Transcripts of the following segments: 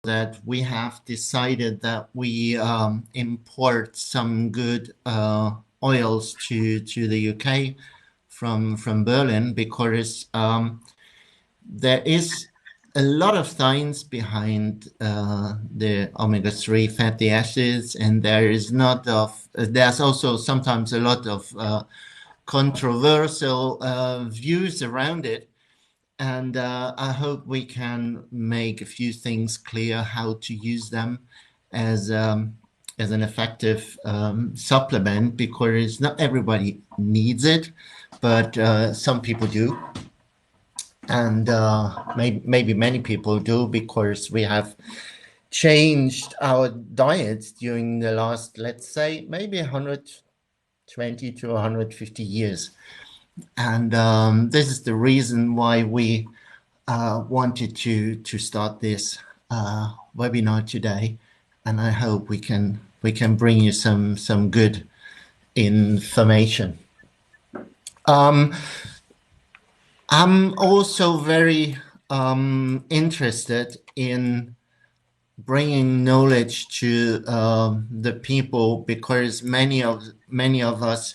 that we have decided that we import some good oils to the UK from Berlin, because there is a lot of science behind the omega-3 fatty acids, and there's also sometimes a lot of controversial views around it. And I hope we can make a few things clear how to use them as an effective supplement, because not everybody needs it, but some people do. And maybe many people do, because we have changed our diets during the last, let's say, maybe 120 to 150 years. And this is the reason why we wanted to start this webinar today. And I hope we can bring you some good information. I'm also very interested in bringing knowledge to the people, because many of us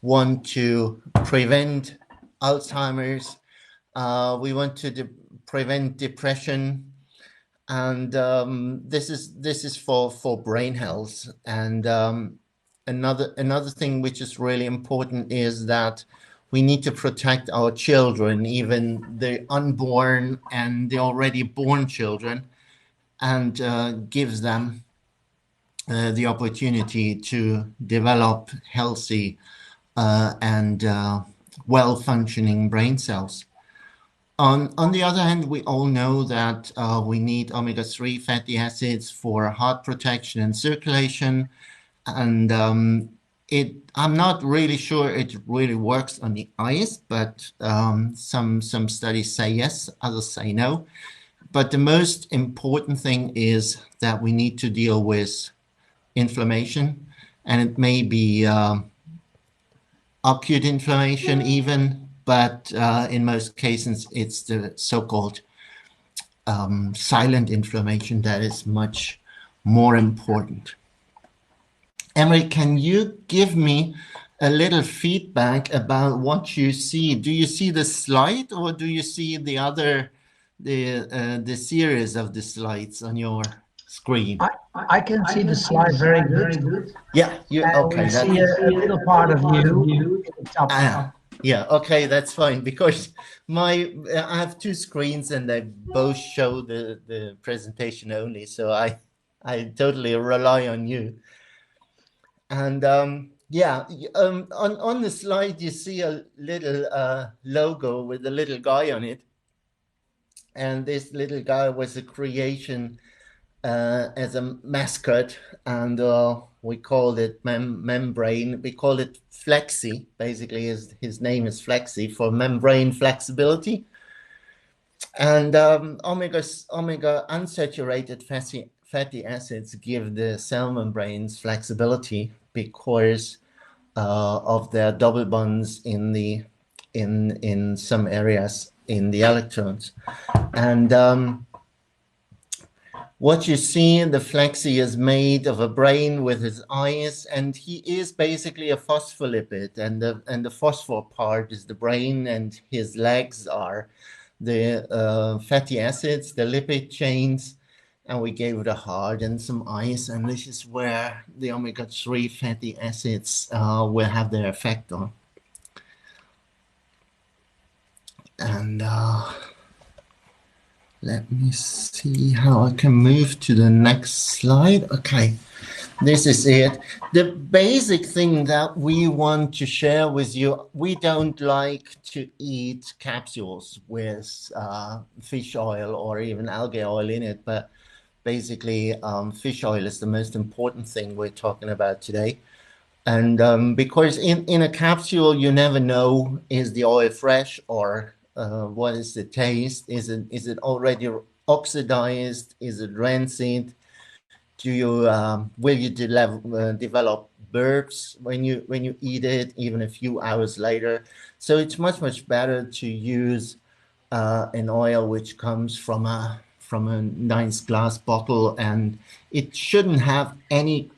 want to prevent Alzheimer's. We want to prevent depression, and this is for brain health. And another thing which is really important is that we need to protect our children, even the unborn and the already born children, and gives them the opportunity to develop healthy and well-functioning brain cells. On the other hand, we all know that we need omega-3 fatty acids for heart protection and circulation, and I'm not really sure it really works on the eyes, but some studies say yes, others say no. But the most important thing is that we need to deal with inflammation, and it may be acute inflammation even, but in most cases it's the so-called silent inflammation that is much more important. Emrik, can you give me a little feedback about what you see? Do you see the slide, or do you see the series of the slides on your screen? I can see the slide very good. Yeah, okay. We see a little part of you in the top. Yeah, okay, that's fine, because I have two screens and they both show the presentation only, so I totally rely on you. And yeah, on the slide you see a little logo with a little guy on it, and this little guy was a creation as a mascot, and we called it membrane. We call it Flexi. Basically, his name is Flexi for membrane flexibility. And omega unsaturated fatty acids give the cell membranes flexibility because of their double bonds in some areas in the electrons. And what you see, the Flexi is made of a brain with his eyes, and he is basically a phospholipid, and the phosphor part is the brain, and his legs are the fatty acids, the lipid chains, and we gave it a heart and some eyes, and this is where the omega-3 fatty acids will have their effect on. And let me see how I can move to the next slide. Okay, this is it. The basic thing that we want to share with you, we don't like to eat capsules with fish oil or even algae oil in it, but basically fish oil is the most important thing we're talking about today. And because in a capsule, you never know, is the oil fresh, or what is the taste? Is it already oxidized? Is it rancid? Will you develop burps when you eat it, even a few hours later? So it's much better to use an oil which comes from from a nice glass bottle, and it shouldn't have any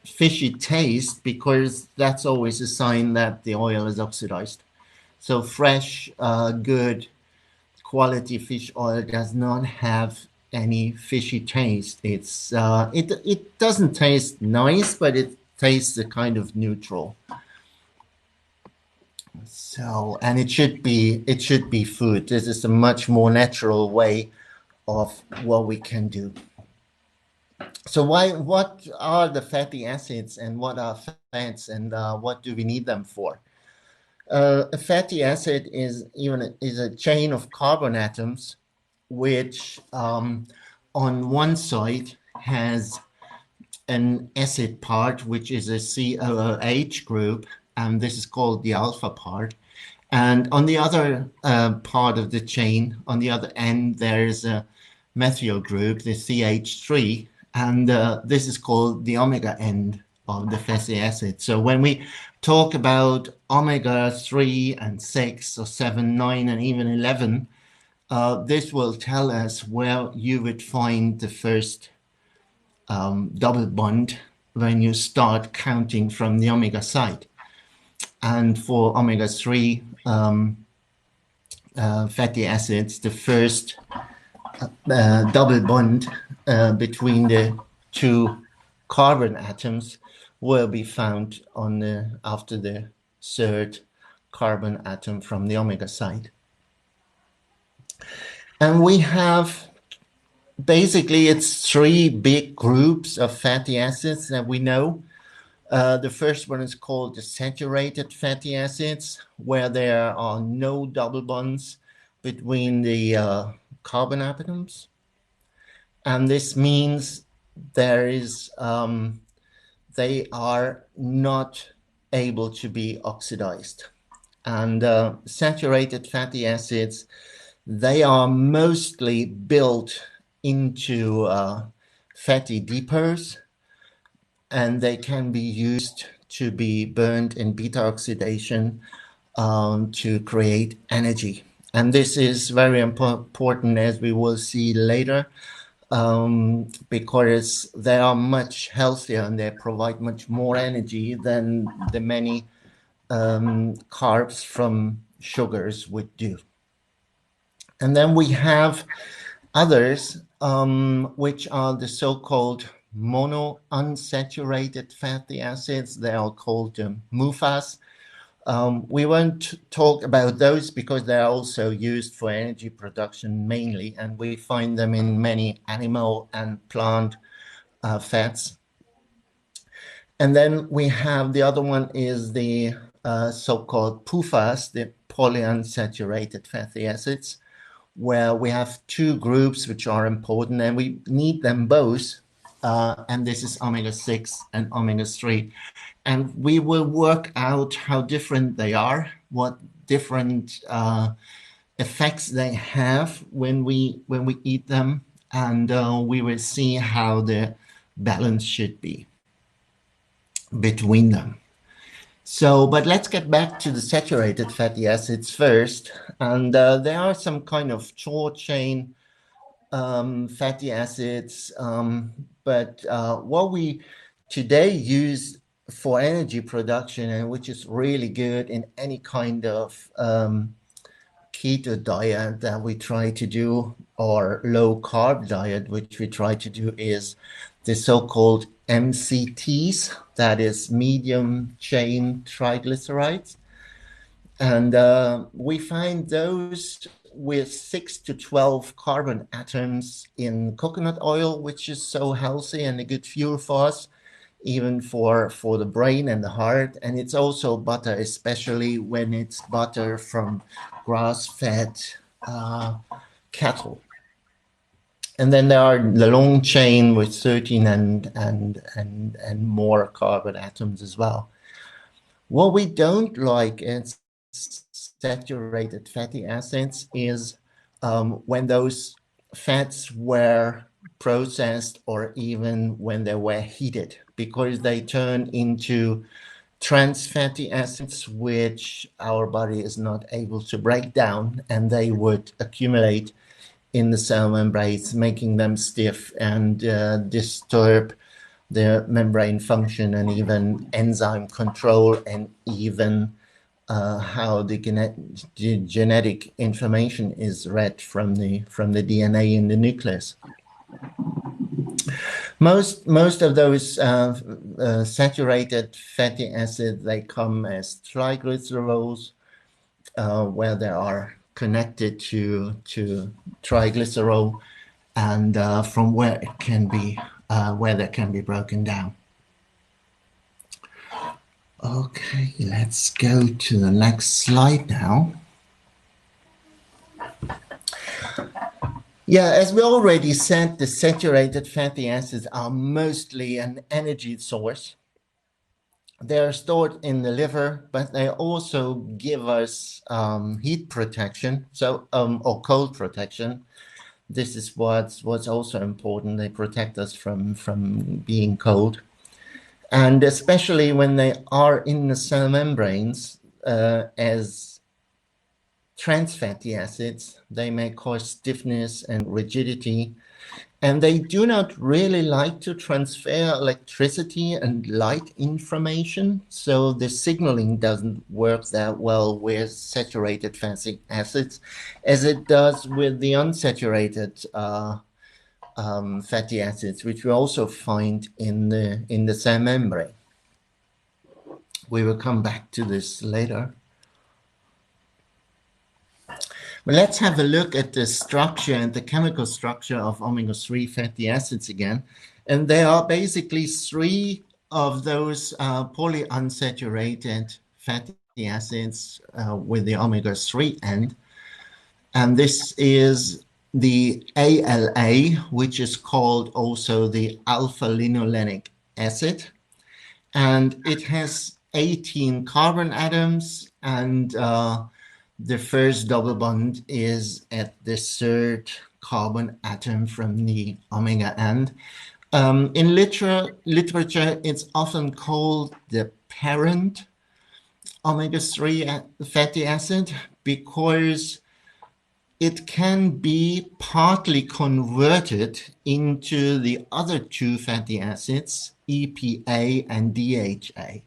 fishy taste, because that's always a sign that the oil is oxidized. So fresh, good quality fish oil does not have any fishy taste. It doesn't taste nice, but it tastes a kind of neutral. So, and it should be food. This is a much more natural way of what we can do. So what are the fatty acids, and what are fats, and what do we need them for? A fatty acid is a chain of carbon atoms, which on one side has an acid part, which is a COOH group, and this is called the alpha part. And on the other part of the chain, on the other end, there is a methyl group, the CH3, and this is called the omega end of the fatty acid. So when we talk about omega-3 and 6 or 7, 9, and even 11, this will tell us where you would find the first double bond when you start counting from the omega side. And for omega-3 fatty acids, the first double bond between the two carbon atoms will be found after the third carbon atom from the omega side. And we have basically, it's three big groups of fatty acids that we know. The first one is called the saturated fatty acids, where there are no double bonds between the carbon atoms. And this means they are not able to be oxidized. And saturated fatty acids, they are mostly built into fatty depots, and they can be used to be burned in beta oxidation to create energy. And this is very important, as we will see later, because they are much healthier and they provide much more energy than the many carbs from sugars would do. And then we have others, which are the so-called monounsaturated fatty acids. They are called MUFAs. We won't talk about those because they are also used for energy production mainly, and we find them in many animal and plant fats. And then we have the other one is the so-called PUFAs, the polyunsaturated fatty acids, where we have two groups which are important, and we need them both. And this is omega-6 and omega-3. And we will work out how different they are, what different effects they have when we eat them, and we will see how the balance should be between them. So, but let's get back to the saturated fatty acids first. And there are some kind of short chain fatty acids, but what we today use for energy production, and which is really good in any kind of keto diet that we try to do, or low carb diet, which we try to do, is the so-called MCTs, that is medium chain triglycerides. And we find those with 6 to 12 carbon atoms in coconut oil, which is so healthy and a good fuel for us, even for the brain and the heart. And it's also butter, especially when it's butter from grass-fed cattle. And then there are the long chain with 13 and more carbon atoms as well. What we don't like is saturated fatty acids is when those fats were processed, or even when they were heated, because they turn into trans fatty acids, which our body is not able to break down, and they would accumulate in the cell membranes, making them stiff and disturb the membrane function and even enzyme control and even how the genetic information is read from the DNA in the nucleus. Most of those saturated fatty acids, they come as triglycerols, where they are connected to triglycerol, and from where it can be where they can be broken down. Okay, let's go to the next slide now. Yeah, as we already said, the saturated fatty acids are mostly an energy source. They are stored in the liver, but they also give us heat protection, or cold protection. This is what's also important. They protect us from being cold. And especially when they are in the cell membranes as trans fatty acids, they may cause stiffness and rigidity. And they do not really like to transfer electricity and light information. So the signaling doesn't work that well with saturated fatty acids as it does with the unsaturated fatty acids, which we also find in the cell membrane. We will come back to this later. But let's have a look at the structure and the chemical structure of omega-3 fatty acids again. And there are basically three of those polyunsaturated fatty acids with the omega-3 end. And this is the ALA, which is called also the alpha-linolenic acid. And it has 18 carbon atoms, and the first double bond is at the third carbon atom from the omega end. In literature, it's often called the parent omega-3 fatty acid because it can be partly converted into the other two fatty acids, EPA and DHA.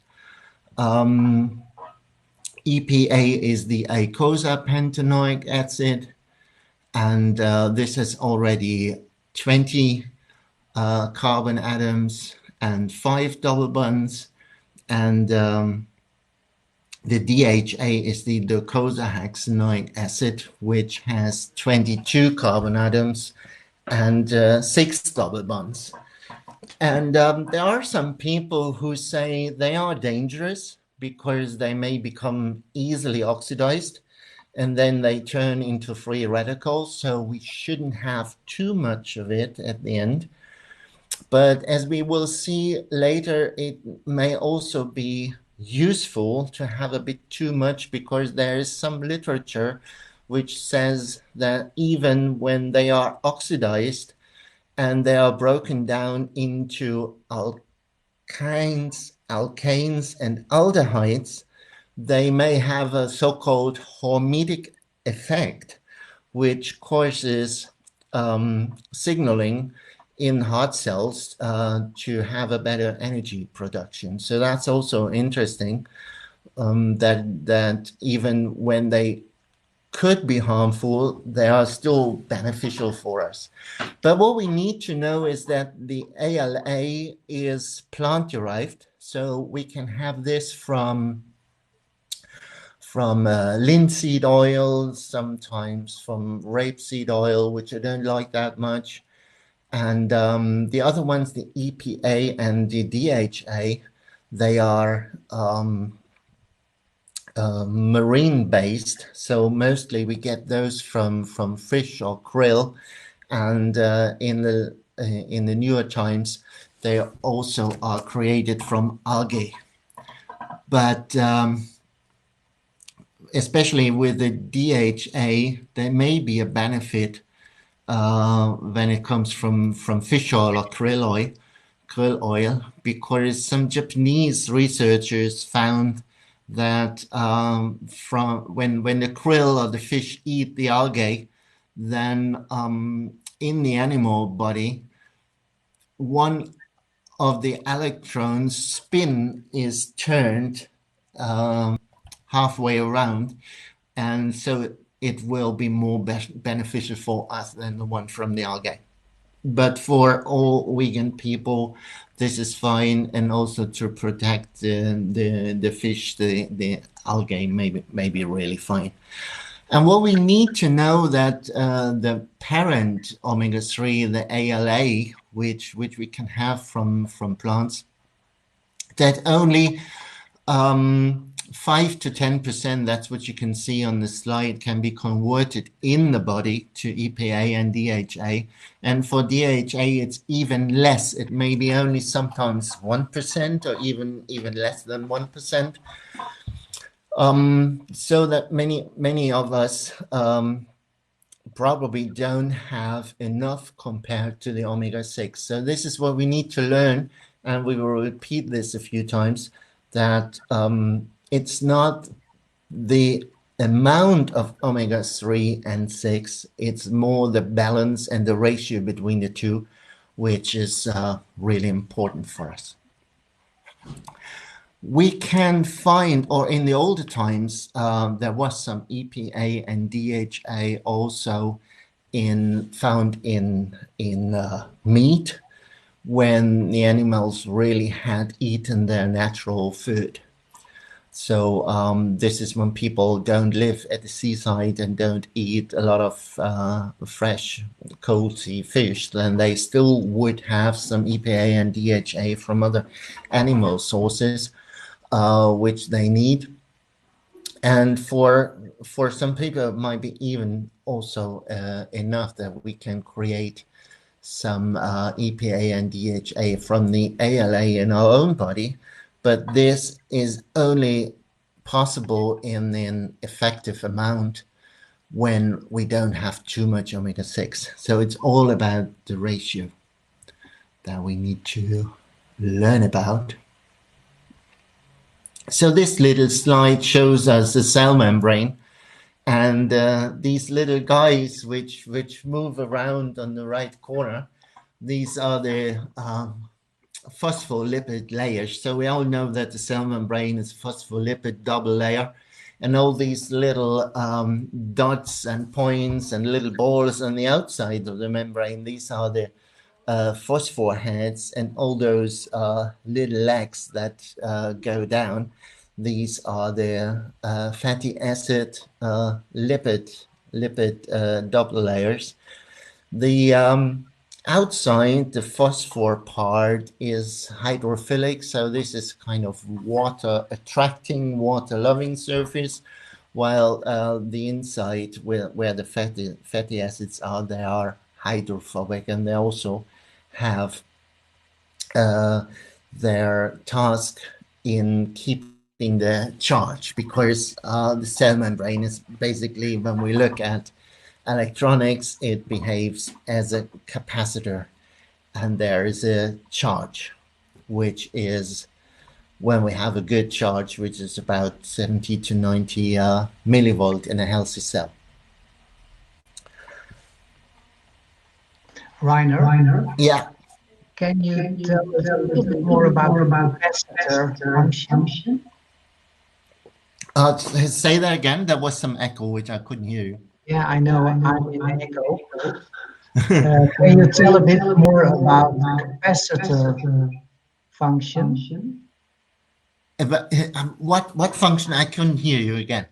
EPA is the eicosapentaenoic acid, and this has already 20 carbon atoms and 5 double bonds, and the DHA is the docosahexaenoic acid, which has 22 carbon atoms and 6 double bonds. And there are some people who say they are dangerous because they may become easily oxidized and then they turn into free radicals. So we shouldn't have too much of it at the end. But as we will see later, it may also be useful to have a bit too much because there is some literature which says that even when they are oxidized and they are broken down into alkanes and aldehydes, they may have a so-called hormetic effect, which causes signaling in heart cells to have a better energy production. So that's also interesting, that even when they could be harmful, they are still beneficial for us. But what we need to know is that the ALA is plant-derived, so we can have this from linseed oil, sometimes from rapeseed oil, which I don't like that much. And the other ones, the EPA and the DHA, they are marine-based. So mostly we get those from fish or krill. And in the newer times, they also are created from algae. But especially with the DHA, there may be a benefit when it comes from fish oil or krill oil, because some Japanese researchers found that from when the krill or the fish eat the algae, then in the animal body, one of the electrons spin is turned halfway around, and so it will be more beneficial for us than the one from the algae. But for all vegan people, this is fine, and also to protect the fish, the algae may be really fine. And what we need to know that the parent omega-3, the ALA, which we can have from plants, that only 5 to 10%, that's what you can see on the slide, can be converted in the body to EPA and DHA. And for DHA, it's even less. It may be only sometimes 1% or even less than 1%. So that many of us probably don't have enough compared to the omega-6. So this is what we need to learn, and we will repeat this a few times, that it's not the amount of omega-3 and 6, it's more the balance and the ratio between the two, which is really important for us. We can find, or in the older times, there was some EPA and DHA also found in meat when the animals really had eaten their natural food. So this is when people don't live at the seaside and don't eat a lot of fresh cold sea fish, then they still would have some EPA and DHA from other animal sources, which they need. And for some people, it might be even also enough that we can create some EPA and DHA from the ALA in our own body. But this is only possible in an effective amount when we don't have too much omega-6. So it's all about the ratio that we need to learn about. So this little slide shows us the cell membrane, and these little guys which move around on the right corner, these are the phospholipid layers. So we all know that the cell membrane is a phospholipid double layer, and all these little dots and points and little balls on the outside of the membrane, these are the phosphor heads, and all those little legs that go down, these are the fatty acid lipid double layers. The outside, the phosphor part is hydrophilic, so this is kind of water attracting, water loving surface, while the inside, where the fatty acids are, they are hydrophobic, and they also have their task in keeping the charge, because the cell membrane is basically, when we look at electronics, it behaves as a capacitor, and there is a charge, which is, when we have a good charge, which is about 70 to 90 millivolt in a healthy cell. Rainer? Yeah. Can you tell us a little bit more about capacitor function? Say that again. There was some echo, which I couldn't hear you. Yeah, I know. I'm in echo. Can you tell a bit more about capacitor function? But, what function? I couldn't hear you again.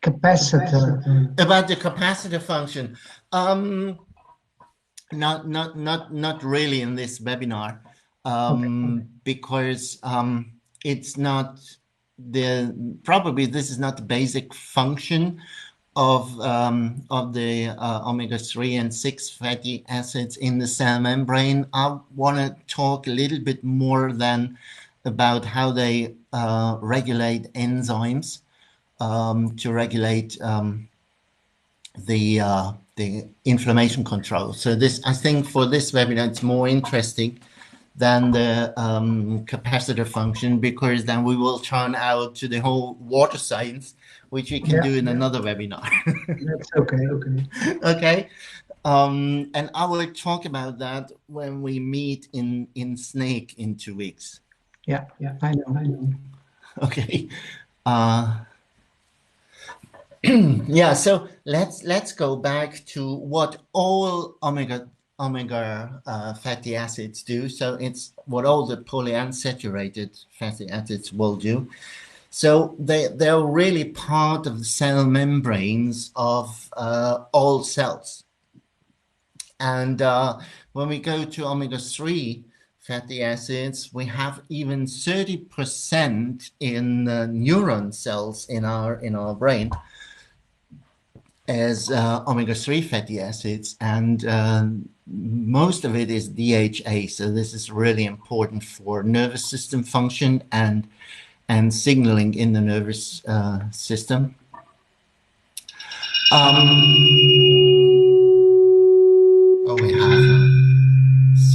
Capacitor. About the capacitor function. Not really in this webinar, because it's not probably this is not the basic function of the omega-3 and 6 fatty acids in the cell membrane. I want to talk a little bit more than about how they regulate enzymes to regulate the inflammation control. So this, I think for this webinar, it's more interesting than the capacitor function, because then we will turn out to the whole water science, which we can Yeah, do in another webinar. that's okay. Okay. And I will talk about that when we meet in Snake in 2 weeks. Yeah, I know. Okay. Yeah, so let's go back to what all omega fatty acids do. So it's what all the polyunsaturated fatty acids will do. So they're really part of the cell membranes of all cells. And when we go to omega-3 fatty acids, we have even 30% in neuron cells in our brain as omega-3 fatty acids, and most of it is DHA. So this is really important for nervous system function and signaling in the nervous system. We have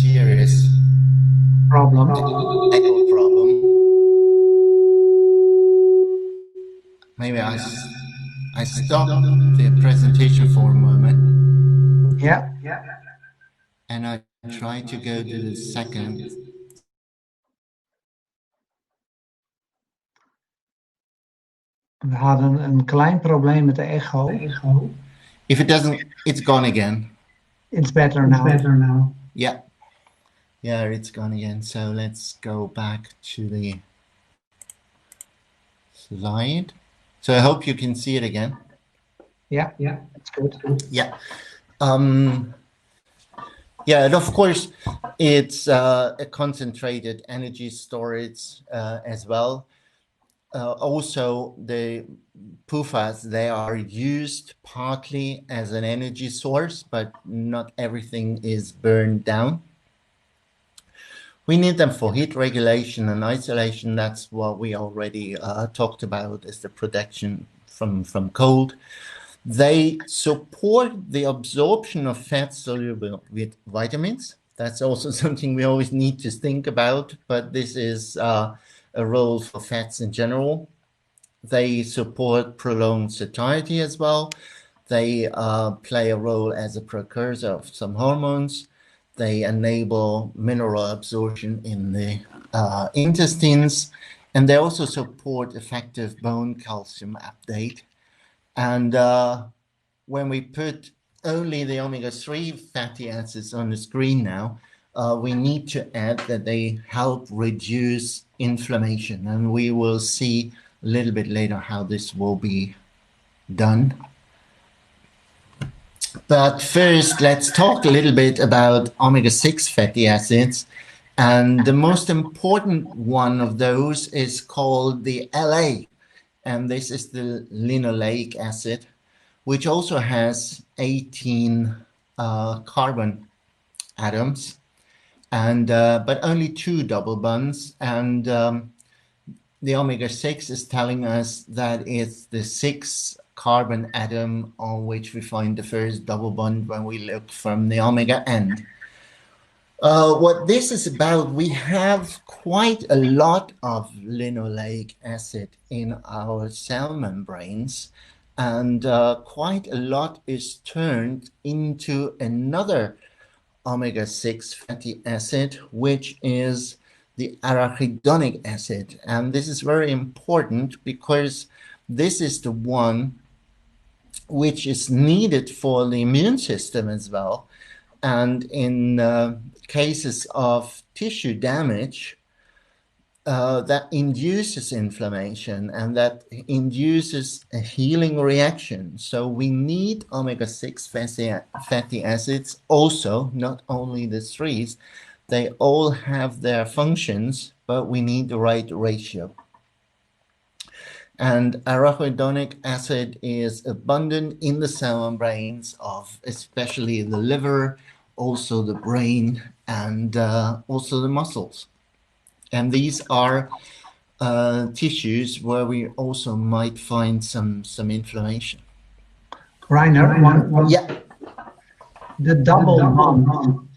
serious Problems. echo problem. Maybe I stop the presentation for a moment. Yeah. And I try to go to the second. We hadden een klein probleem met de echo. If it doesn't, it's gone again. It's better now. Yeah. Yeah, it's gone again. So let's go back to the slide. So I hope you can see it again. Yeah, that's good. Yeah. Yeah, and of course, it's a concentrated energy storage as well. Also, the PUFAs, they are used partly as an energy source, but not everything is burned down. We need them for heat regulation and isolation. That's what we already talked about as the protection from cold. They support the absorption of fat soluble with vitamins. That's also something we always need to think about, but this is a role for fats in general. They support prolonged satiety as well. They play a role as a precursor of some hormones. They enable mineral absorption in the intestines, and they also support effective bone calcium uptake. And when we put only the omega-3 fatty acids on the screen now, we need to add that they help reduce inflammation. And we will see a little bit later how this will be done. But first, let's talk a little bit about omega-6 fatty acids. And the most important one of those is called the LA. And this is the linoleic acid, which also has 18 carbon atoms, and but only 2 double bonds. And the omega-6 is telling us that it's the 6th carbon atom on which we find the first double bond when we look from the omega end. What this is about, we have quite a lot of linoleic acid in our cell membranes, and quite a lot is turned into another omega-6 fatty acid, which is the arachidonic acid. And this is very important because this is the one which is needed for the immune system as well. And in cases of tissue damage, that induces inflammation and that induces a healing reaction. So we need omega-6 fatty acids also, not only the 3s. They all have their functions, but we need the right ratio. And arachidonic acid is abundant in the cell membranes of especially the liver, also the brain, and also the muscles. And these are tissues where we also might find some inflammation. Reiner, one. Yeah. The double bond.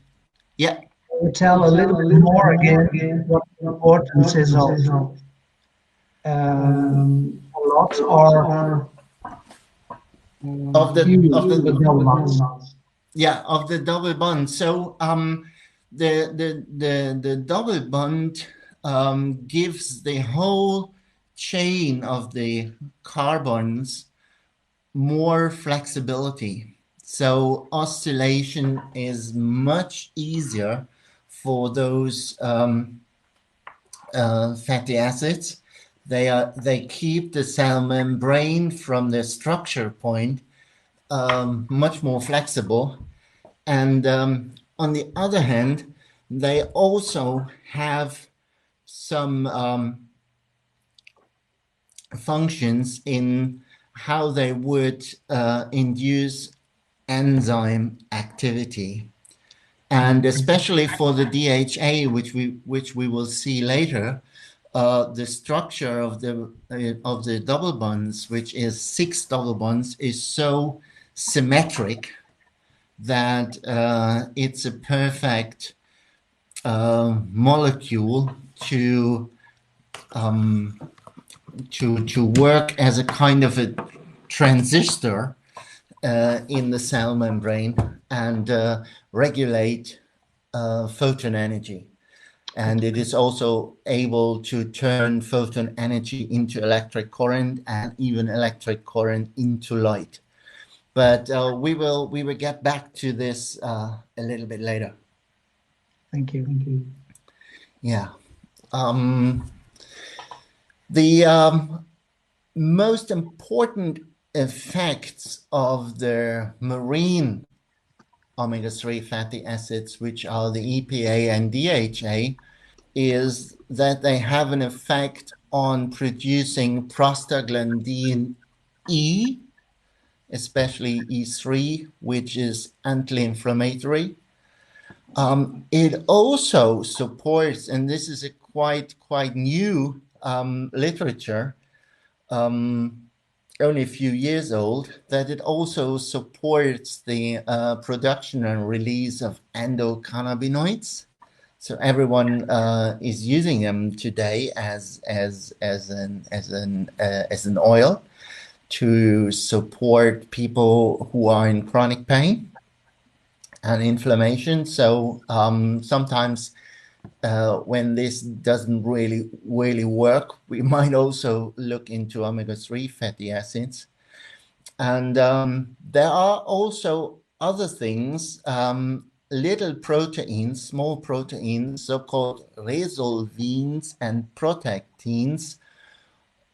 Yeah. you tell a little bit more again what the importance is of a lot or of the few of the double bonds? Yeah, of the double bond. So the double bond gives the whole chain of the carbons more flexibility. So oscillation is much easier for those fatty acids. They keep the cell membrane from the structure point much more flexible. And on the other hand, they also have some functions in how they would induce enzyme activity. And especially for the DHA, which we will see later, the structure of the double bonds, which is 6 double bonds, is so symmetric that it's a perfect molecule to work as a kind of a transistor in the cell membrane and regulate photon energy. And it is also able to turn photon energy into electric current and even electric current into light. But we will get back to this a little bit later. Thank you. Yeah. The most important effects of the marine omega-3 fatty acids, which are the EPA and DHA, is that they have an effect on producing prostaglandin E, especially E3, which is anti-inflammatory. It also supports, and this is a quite new literature, only a few years old, that it also supports the production and release of endocannabinoids. So everyone is using them today as an oil to support people who are in chronic pain and inflammation. So sometimes when this doesn't really work, we might also look into omega-3 fatty acids. And there are also other things, little proteins, small proteins, so-called resolvins and protectins.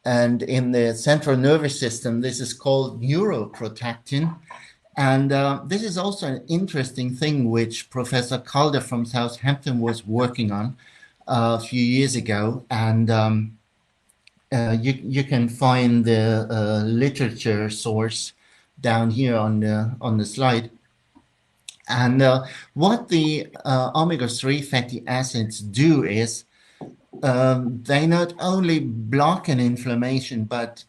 And in the central nervous system, this is called neuroprotectin. And this is also an interesting thing which Professor Calder from Southampton was working on a few years ago. And you can find the literature source down here on the slide. And what the omega-3 fatty acids do is they not only block an inflammation, but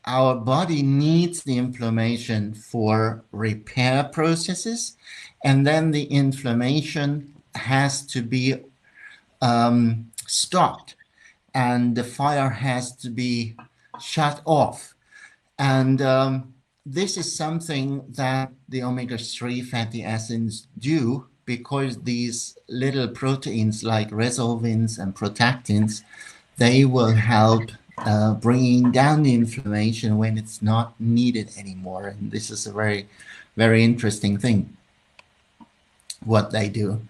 our body needs the inflammation for repair processes, and then the inflammation has to be stopped, and the fire has to be shut off. And this is something that the omega-3 fatty acids do, because these little proteins like resolvins and protectins, they will help bringing down the inflammation when it's not needed anymore. And this is a very, very interesting thing, what they do.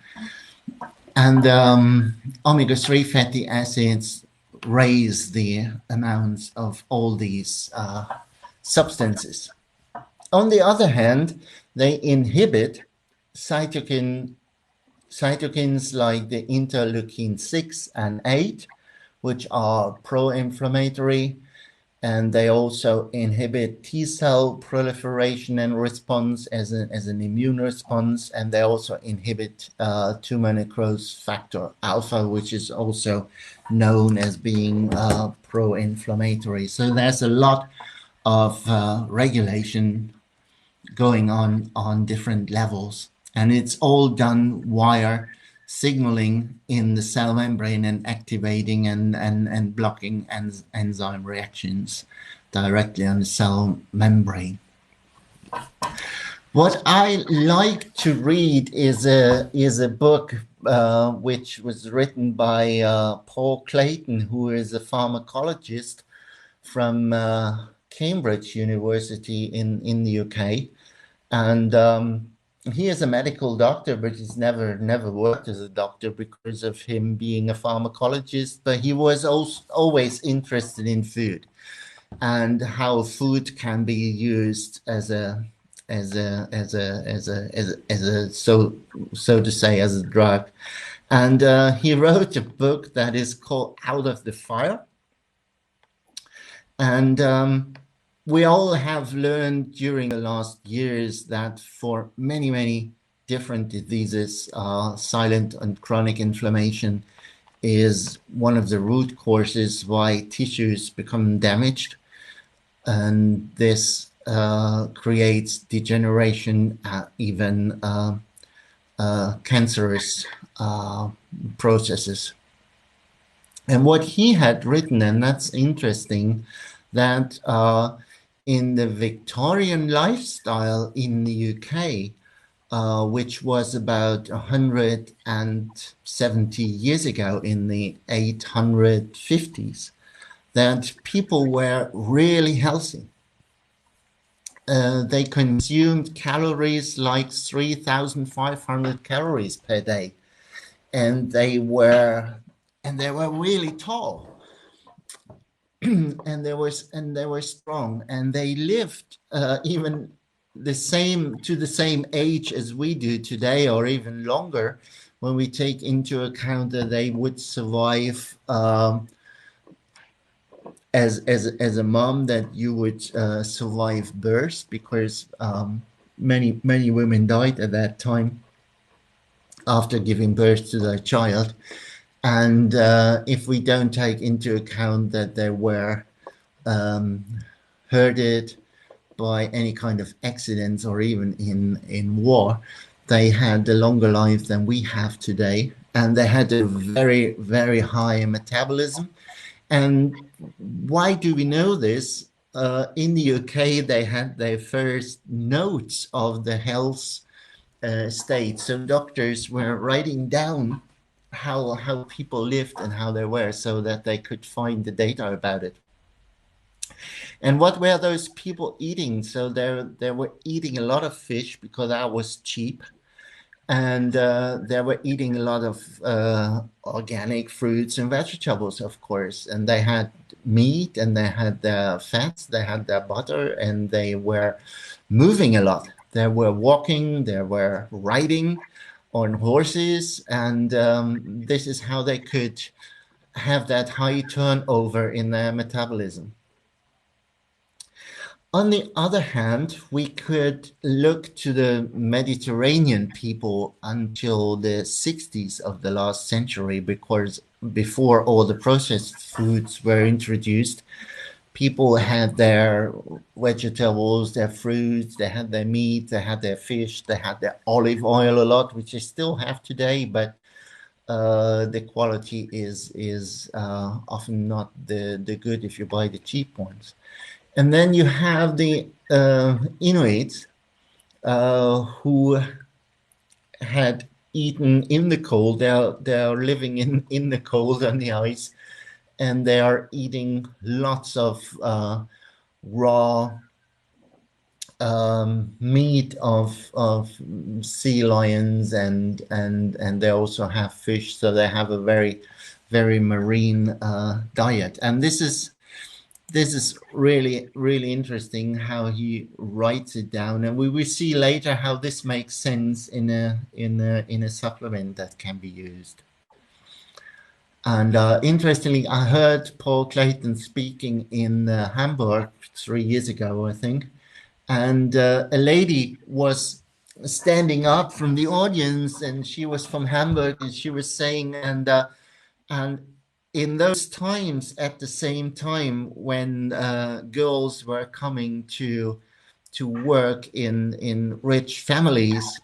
And omega-3 fatty acids raise the amounts of all these substances. On the other hand, they inhibit cytokines like the interleukin 6 and 8, which are pro-inflammatory, and they also inhibit T cell proliferation and response as an immune response, and they also inhibit tumor necrosis factor alpha, which is also known as being pro-inflammatory. So there's a lot of regulation going on different levels, and it's all done via signaling in the cell membrane and activating and blocking enzyme reactions directly on the cell membrane. What I like to read is a book which was written by Paul Clayton, who is a pharmacologist from Cambridge University in the UK, and he is a medical doctor, but he's never worked as a doctor because of him being a pharmacologist. But he was also always interested in food and how food can be used as a so to say, as a drug. And he wrote a book that is called Out of the Fire. And we all have learned during the last years that for many different diseases, silent and chronic inflammation is one of the root causes why tissues become damaged. And this creates degeneration, even cancerous processes. And what he had written, and that's interesting, that in the Victorian lifestyle in the UK, which was about 170 years ago in the 850s, that people were really healthy. They consumed calories like 3,500 calories per day, and they were really tall, and they were strong, and they lived even the same age as we do today, or even longer, when we take into account that they would survive. As a mom, that you would survive birth, because many women died at that time after giving birth to their child. And if we don't take into account that they were hurted by any kind of accidents, or even in war, they had a longer life than we have today, and they had a very high metabolism. And why do we know this? In the UK, they had their first notes of the health state. So doctors were writing down how people lived and how they were, so that they could find the data about it. And what were those people eating? So they were eating a lot of fish because that was cheap. And they were eating a lot of organic fruits and vegetables, of course. And they had meat, and they had their fats, they had their butter, and they were moving a lot. They were walking, they were riding on horses, and this is how they could have that high turnover in their metabolism. On the other hand, we could look to the Mediterranean people until the 60s of the last century, because before all the processed foods were introduced, people had their vegetables, their fruits, they had their meat, they had their fish, they had their olive oil a lot, which they still have today, but the quality is often not the good if you buy the cheap ones. And then you have the Inuits who had eaten in the cold. They are living in the cold on the ice, and they are eating lots of raw meat of sea lions, and they also have fish. So they have a very marine diet. And this is really interesting how he writes it down, and we will see later how this makes sense in a supplement that can be used. And interestingly, I heard Paul Clayton speaking in Hamburg 3 years ago, I think, and a lady was standing up from the audience, and she was from Hamburg, and she was saying, and in those times, at the same time when girls were coming to work in rich families,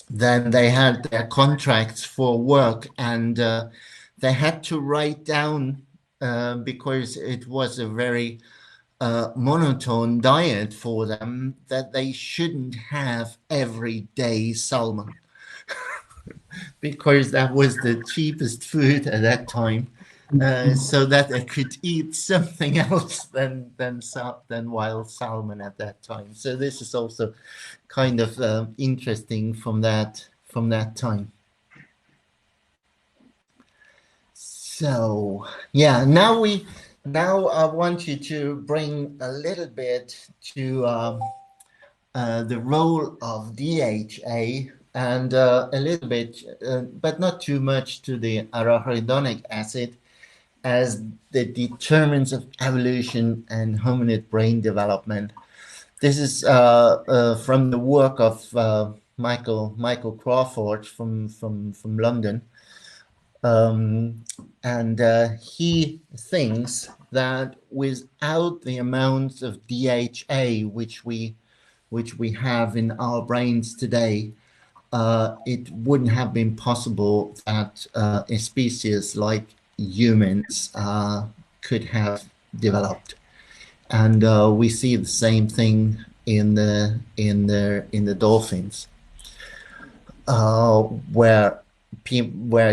then they had their contracts for work, and they had to write down, because it was a very monotone diet for them, that they shouldn't have everyday salmon, because that was the cheapest food at that time, so that they could eat something else than wild salmon at that time. So this is also kind of interesting from that time. So yeah, now I want you to bring a little bit to the role of DHA, and a little bit, but not too much, to the arachidonic acid as the determinants of evolution and hominid brain development. This is from the work of Michael Crawford from London. And he thinks that without the amounts of DHA which we have in our brains today, it wouldn't have been possible that a species like humans could have developed. And we see the same thing in the dolphins, where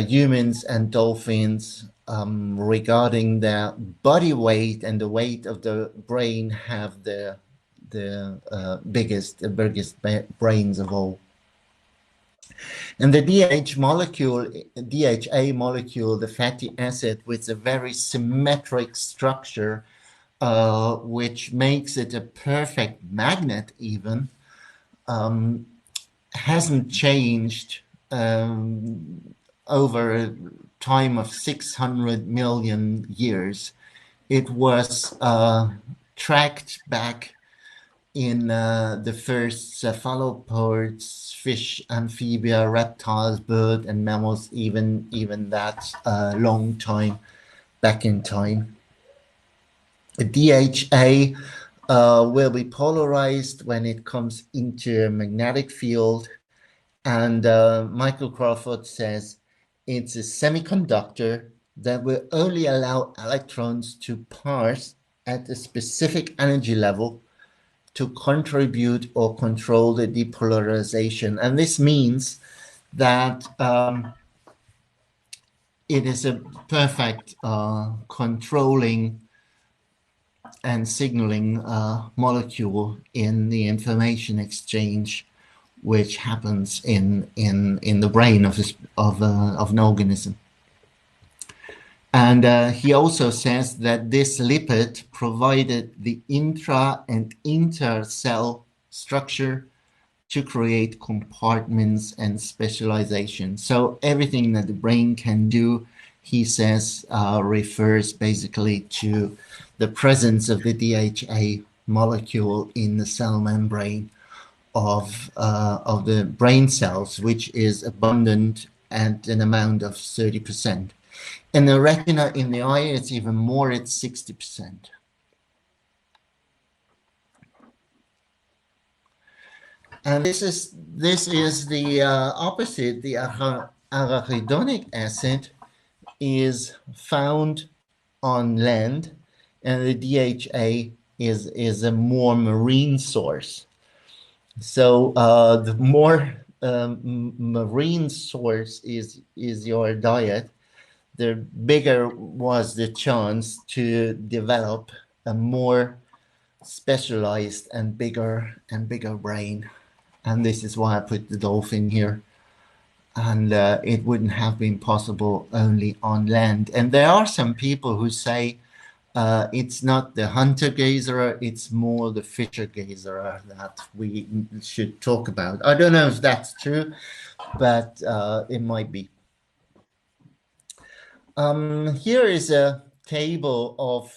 humans and dolphins, regarding their body weight and the weight of the brain, have the biggest brains of all. And the DHA molecule, the fatty acid, with a very symmetric structure, which makes it a perfect magnet even, hasn't changed over a time of 600 million years. It was tracked back in the first cephalopods, fish, amphibia, reptiles, birds, and mammals, even that long time back in time. The DHA will be polarized when it comes into a magnetic field, and Michael Crawford says it's a semiconductor that will only allow electrons to pass at a specific energy level to contribute or control the depolarization. And this means that it is a perfect controlling and signaling molecule in the information exchange which happens in the brain of an organism. And he also says that this lipid provided the intra and intercell structure to create compartments and specialization. So everything that the brain can do, he says, refers basically to the presence of the DHA molecule in the cell membrane of the brain cells, which is abundant at an amount of 30%. In the retina in the eye, it's even more, it's 60%. And this is the opposite. The arachidonic acid is found on land, and the DHA is a more marine source. So the more marine source is your diet, the bigger was the chance to develop a more specialized and bigger brain. And this is why I put the dolphin here. And it wouldn't have been possible only on land. And there are some people who say it's not the hunter-gatherer, it's more the fisher-gatherer that we should talk about. I don't know if that's true, but it might be. Here is a table of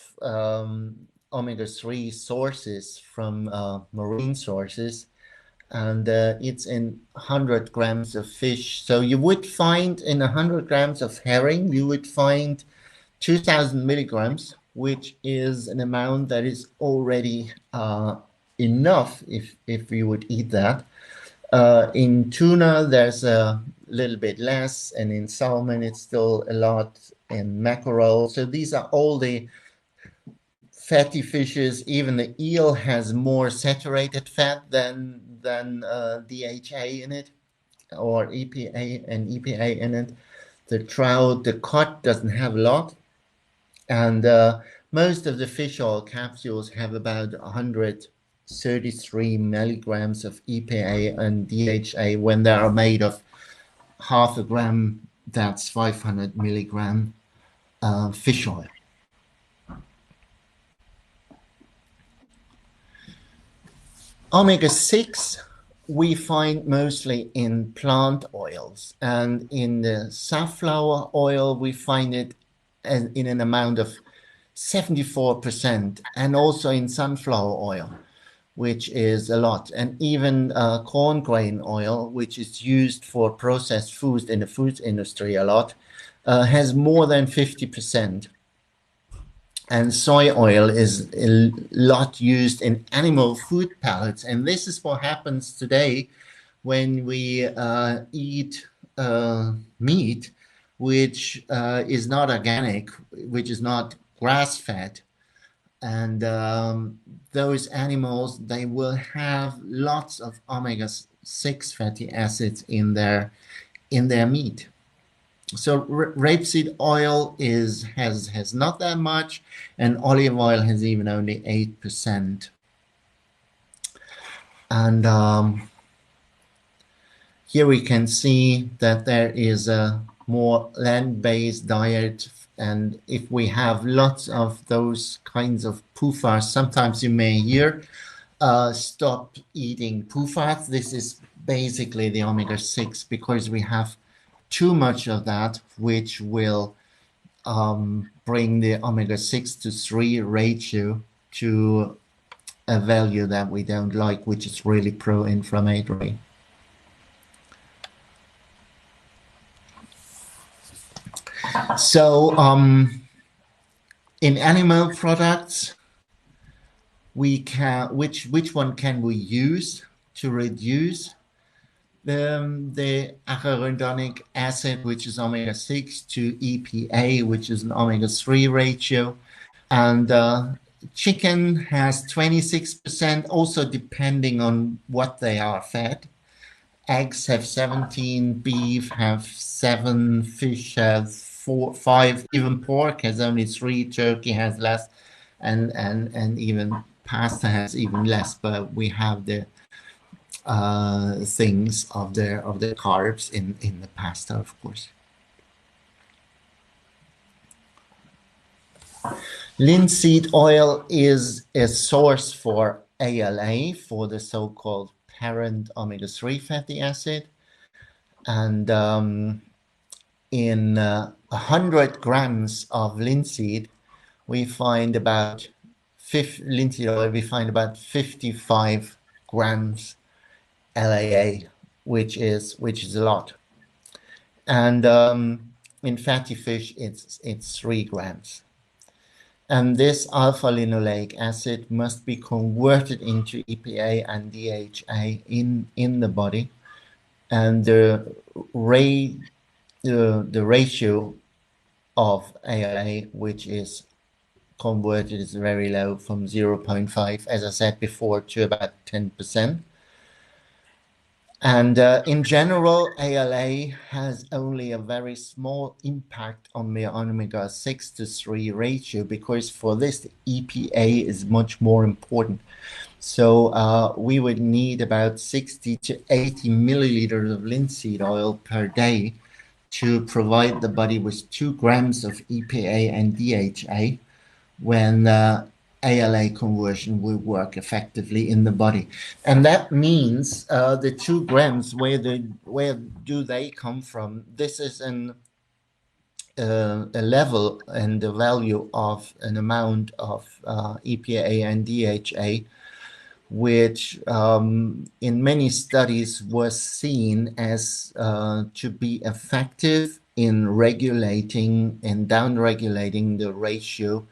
omega-3 sources from marine sources, and it's in 100 grams of fish. So you would find in 100 grams of herring, you would find 2,000 milligrams, which is an amount that is already enough if you would eat that. In tuna, there's a little bit less, and in salmon, it's still a lot, in mackerel. So these are all the fatty fishes. Even the eel has more saturated fat than DHA in it, or EPA in it. The trout, the cod doesn't have a lot, and most of the fish oil capsules have about 133 milligrams of EPA and DHA when they are made of half a gram. That's 500 milligram fish oil. Omega-6 we find mostly in plant oils, and in the safflower oil we find it in an amount of 74%, and also in sunflower oil, which is a lot, and even corn grain oil, which is used for processed foods in the food industry a lot, has more than 50%. And soy oil is a lot used in animal food pellets. And this is what happens today when we eat meat, which is not organic, which is not grass-fed. And those animals, they will have lots of omega-6 fatty acids in their meat. So rapeseed oil has not that much, and olive oil has even only 8%. And here we can see that there is a more land-based diet, and if we have lots of those kinds of PUFAs, sometimes you may hear, stop eating PUFAs. This is basically the omega-6, because we have too much of that, which will bring the omega-6 to 3 ratio to a value that we don't like, which is really pro-inflammatory. So in animal products, we can which one can we use to reduce the arachidonic acid, which is omega-6, to EPA, which is an omega-3 ratio. And chicken has 26%, also depending on what they are fed. Eggs have 17, beef have 7, fish have 4, 5, even pork has only 3, turkey has less, and even pasta has even less. But we have the things of the carbs in the pasta, of course. Linseed oil is a source for ALA, for the so-called parent omega-3 fatty acid, and in 100 grams of linseed we find about linseed oil, we find about 55 grams LAA, which is a lot. And in fatty fish, it's 3 grams. And this alpha-linoleic acid must be converted into EPA and DHA in the body, and the ratio of ALA, which is converted, is very low, from 0.5, as I said before, to about 10%. And in general, ALA has only a very small impact on the omega-6 to 3 ratio, because for this, the EPA is much more important. So we would need about 60 to 80 milliliters of linseed oil per day to provide the body with 2 grams of EPA and DHA when ALA conversion will work effectively in the body. And that means the 2 grams, where do they come from? This is a level and the value of an amount of EPA and DHA, which in many studies was seen as to be effective in regulating and down-regulating the ratio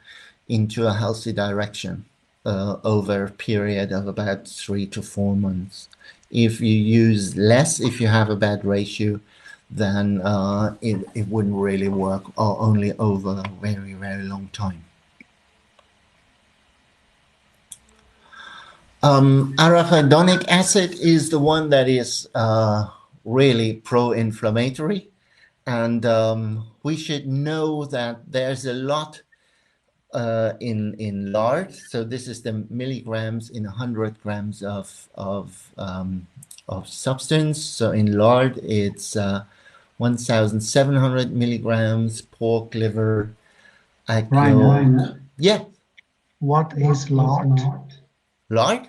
into a healthy direction. over a period of about 3 to 4 months. If you use less, if you have a bad ratio, then it wouldn't really work, or only over a very, very long time. Arachidonic acid is the one that is really pro-inflammatory, and we should know that there's a lot in lard. So this is the milligrams in 100 grams of substance. So in lard, it's 1,700 milligrams. Pork liver, egg Rainer, yolk. Yeah, what is lard? lard.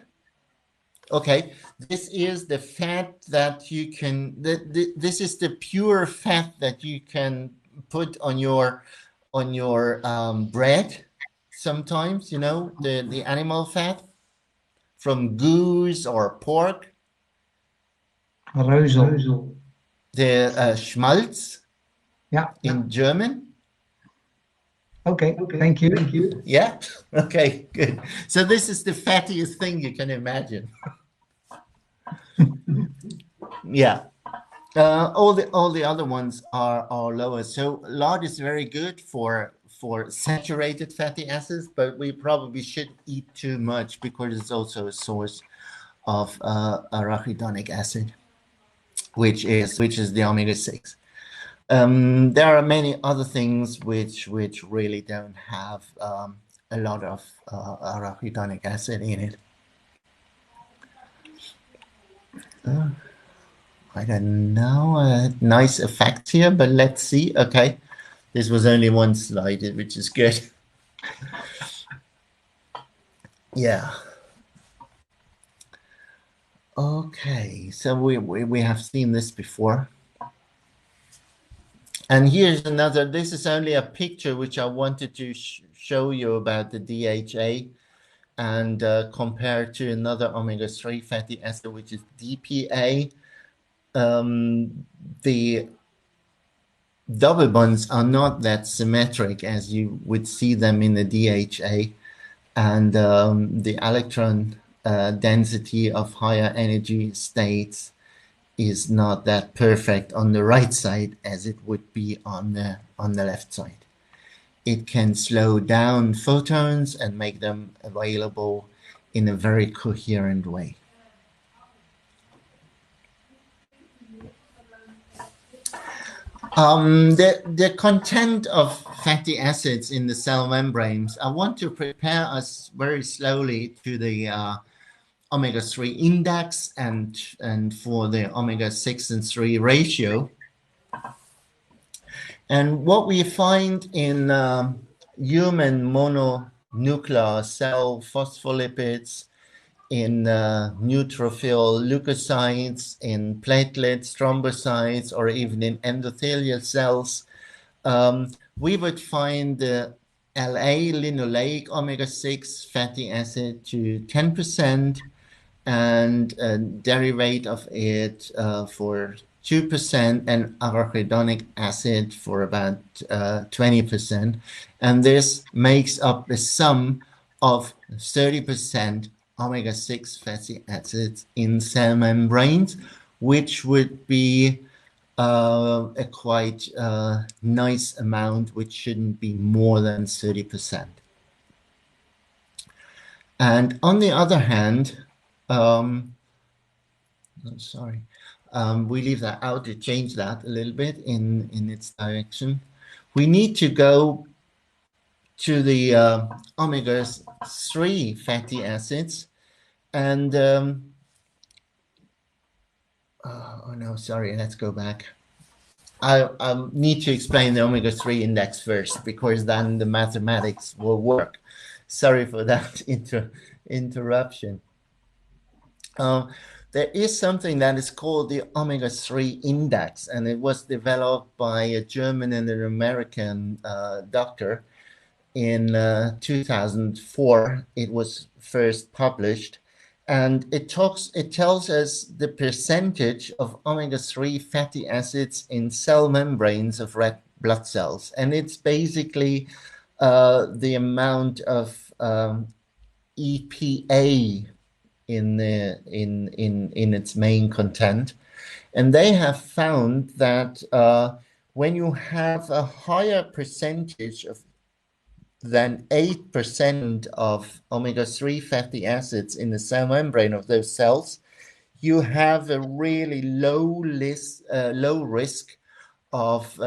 Okay, this is the fat that you can. This is the pure fat that you can put on your bread. Sometimes, you know, the animal fat from goose or pork, Reuzel. the Schmalz Yeah. in German. Okay. Thank you. Yeah. Okay. Good. So this is the fattiest thing you can imagine. Yeah. All the other ones are lower. So lard is very good for saturated fatty acids, but we probably shouldn't eat too much because it's also a source of arachidonic acid, which is the omega-6. There are many other things which really don't have a lot of arachidonic acid in it. I don't know. Nice effect here, but let's see. Okay, this was only one slide, which is good. Yeah. Okay, so we have seen this before. And here's another. This is only a picture which I wanted to show you about the DHA and compare to another omega-3 fatty acid, which is DPA. The double bonds are not that symmetric as you would see them in the DHA, and the electron density of higher energy states is not that perfect on the right side as it would be on the left side. It can slow down photons and make them available in a very coherent way. The content of fatty acids in the cell membranes, I want to prepare us very slowly to the omega-3 index and for the omega-6 and 3 ratio. And what we find in human mononuclear cell phospholipids, in neutrophil leukocytes, in platelets, thrombocytes, or even in endothelial cells, we would find the LA linoleic omega-6 fatty acid to 10%, and a derivate of it for 2%, and arachidonic acid for about 20%. And this makes up the sum of 30% omega-6 fatty acids in cell membranes, which would be a quite nice amount, which shouldn't be more than 30%. And on the other hand, sorry, we leave that out to change that a little bit in its direction. We need to go to the omega-3 fatty acids, and oh no, sorry, let's go back. I need to explain the omega-3 index first, because then the mathematics will work. Sorry for that interruption. There is something that is called the omega-3 index, and it was developed by a German and an American doctor in 2004. It was first published, and it tells us the percentage of omega-3 fatty acids in cell membranes of red blood cells, and it's basically the amount of EPA in its main content, and they have found that when you have a higher percentage of than 8% of omega-3 fatty acids in the cell membrane of those cells, you have a really low risk of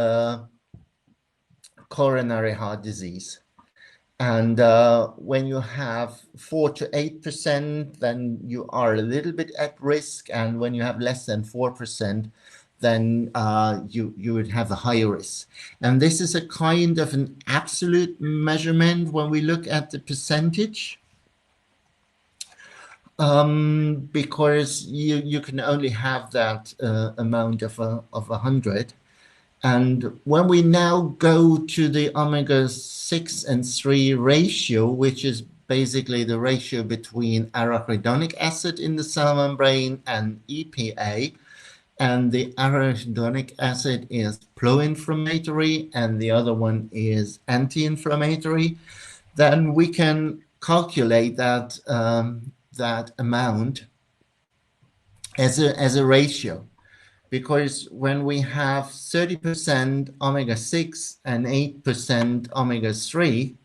coronary heart disease. And when you have 4 to 8%, then you are a little bit at risk. And when you have less than 4%, then you would have a higher risk. And this is a kind of an absolute measurement when we look at the percentage, because you can only have that amount of 100. And when we now go to the omega-6 and 3 ratio, which is basically the ratio between arachidonic acid in the cell membrane and EPA, and the arachidonic acid is pro-inflammatory and the other one is anti-inflammatory, then we can calculate that, that amount as a ratio. Because when we have 30% omega-6 and 8% omega-3,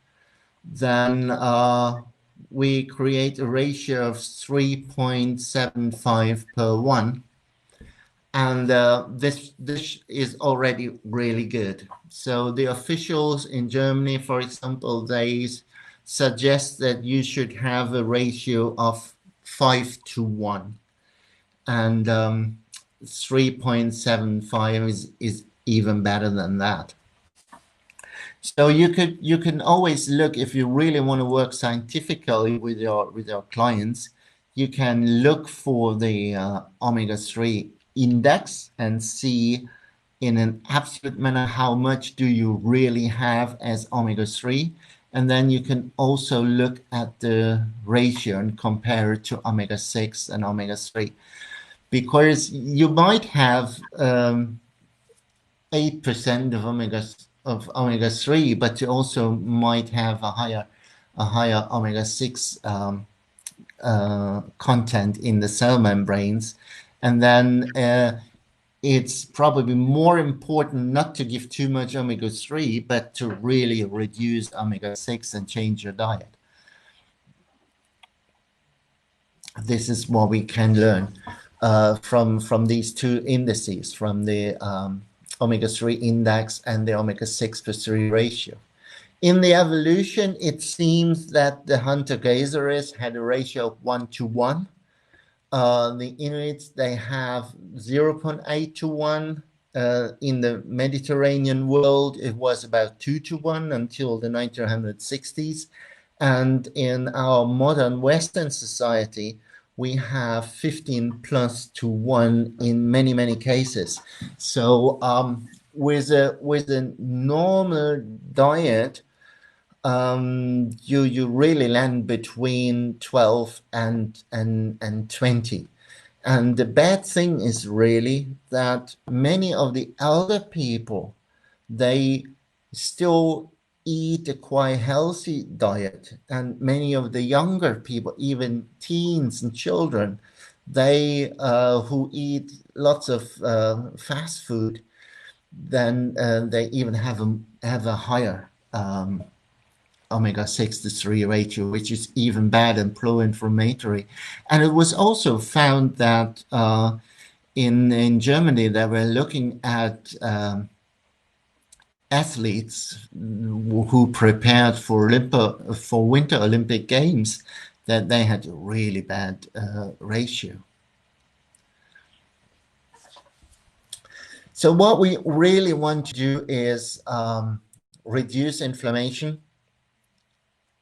then we create a ratio of 3.75 per 1. And this is already really good. So the officials in Germany, for example, they suggest that you should have a ratio of 5 to 1. And 3.75 is even better than that. So you can always look, if you really want to work scientifically with your clients, you can look for the omega-3 index and see in an absolute manner how much do you really have as omega-3, and then you can also look at the ratio and compare it to omega-6 and omega-3. Because you might have 8% of omega-3, but you also might have a higher omega-6 content in the cell membranes, and then it's probably more important not to give too much omega-3, but to really reduce omega-6 and change your diet. This is what we can learn from these two indices, from the omega-3 index and the omega-6/3 ratio. In the evolution, it seems that the hunter-gatherers had a ratio of 1 to 1. The Inuits, they have 0.8 to 1. In the Mediterranean world, it was about 2 to 1 until the 1960s. And in our modern Western society, we have 15 plus to 1 in many cases. So with a normal diet, you really land between 12 and 20. And the bad thing is really that many of the elder people, they still eat a quite healthy diet, and many of the younger people, even teens and children, they who eat lots of fast food, then they even have a higher omega-6/3 ratio, which is even bad and pro-inflammatory. And it was also found that in Germany, they were looking at athletes who prepared for Winter Olympic Games, that they had a really bad ratio. So what we really want to do is reduce inflammation,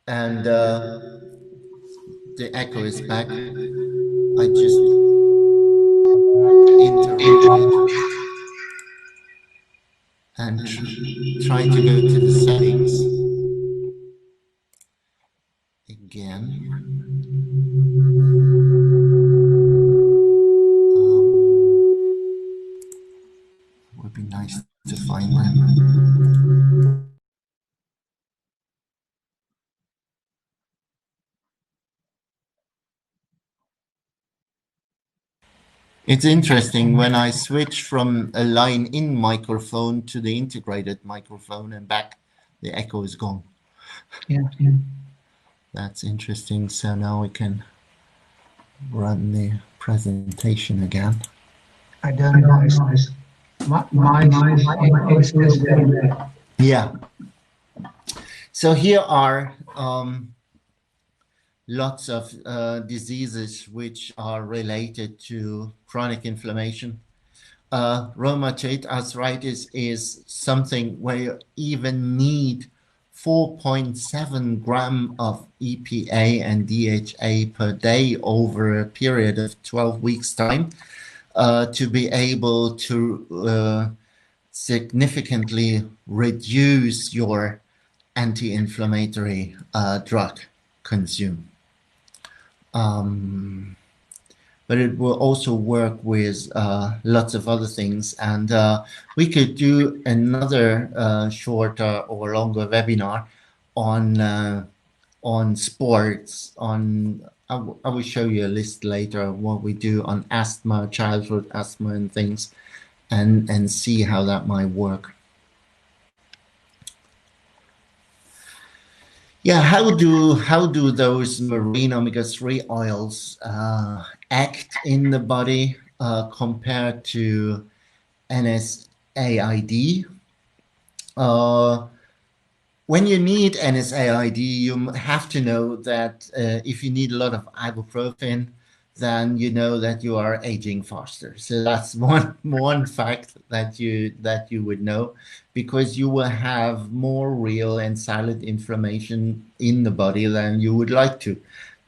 and the echo is back. I just interrupted and try to go to the settings again. It would be nice to find them. It's interesting when I switch from a line-in microphone to the integrated microphone and back, the echo is gone. Yeah. That's interesting. So now we can run the presentation again. I don't know. My echo is still there. Yeah. So here are lots of diseases which are related to chronic inflammation. Rheumatoid arthritis is something where you even need 4.7 gram of EPA and DHA per day over a period of 12 weeks time to be able to significantly reduce your anti-inflammatory drug consume. But it will also work with lots of other things. And we could do another shorter or longer webinar on sports. I will show you a list later of what we do on asthma, childhood asthma, and things, and see how that might work. Yeah, how do those marine omega-3 oils act in the body compared to NSAID? When you need NSAID, you have to know that if you need a lot of ibuprofen, then you know that you are aging faster. So that's one fact that you would know, because you will have more real and silent inflammation in the body than you would like to.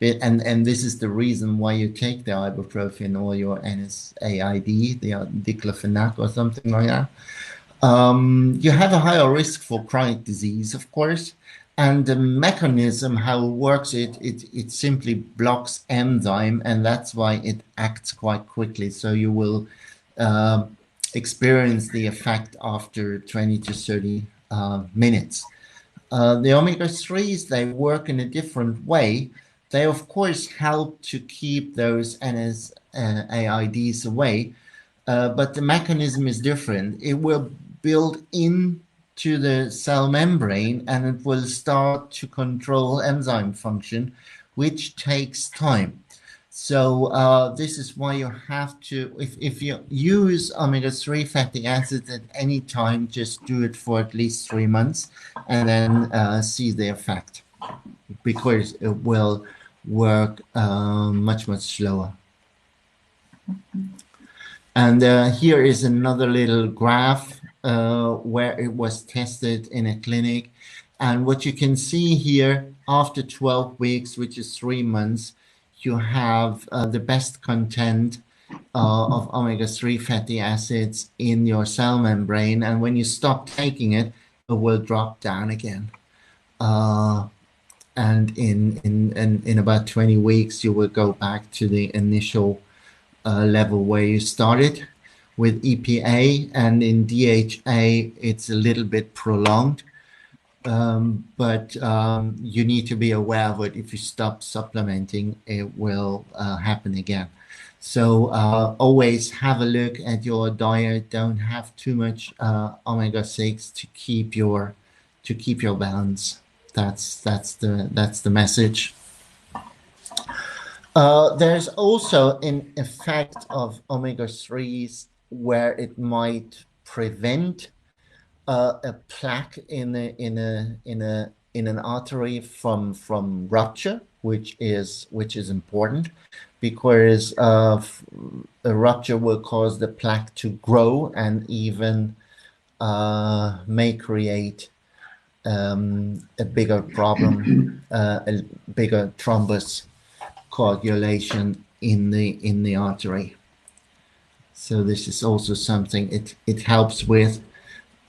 And this is the reason why you take the ibuprofen or your NSAID, the diclofenac or something like that. You have a higher risk for chronic disease, of course, and the mechanism how it works, it simply blocks enzyme, and that's why it acts quite quickly. So you will experience the effect after 20 to 30 minutes. The omega-3s, they work in a different way. They, of course, help to keep those NSAIDs away, but the mechanism is different. It will build into the cell membrane and it will start to control enzyme function, which takes time. So this is why you have to, if you use omega-3 fatty acids at any time, just do it for at least 3 months and then see the effect, because it will work much, much slower. And here is another little graph where it was tested in a clinic. And what you can see here, after 12 weeks, which is 3 months, you have the best content of omega-3 fatty acids in your cell membrane. And when you stop taking it, it will drop down again. And in about 20 weeks, you will go back to the initial level where you started with EPA, and in DHA it's a little bit prolonged, but you need to be aware of it. If you stop supplementing, it will happen again. So always have a look at your diet. Don't have too much omega-6 to keep your balance. That's the message. There's also an effect of omega-3s where it might prevent a plaque in an artery from rupture, which is important, because a rupture will cause the plaque to grow and even may create a bigger problem, a bigger thrombus coagulation in the artery. So this is also something it helps with.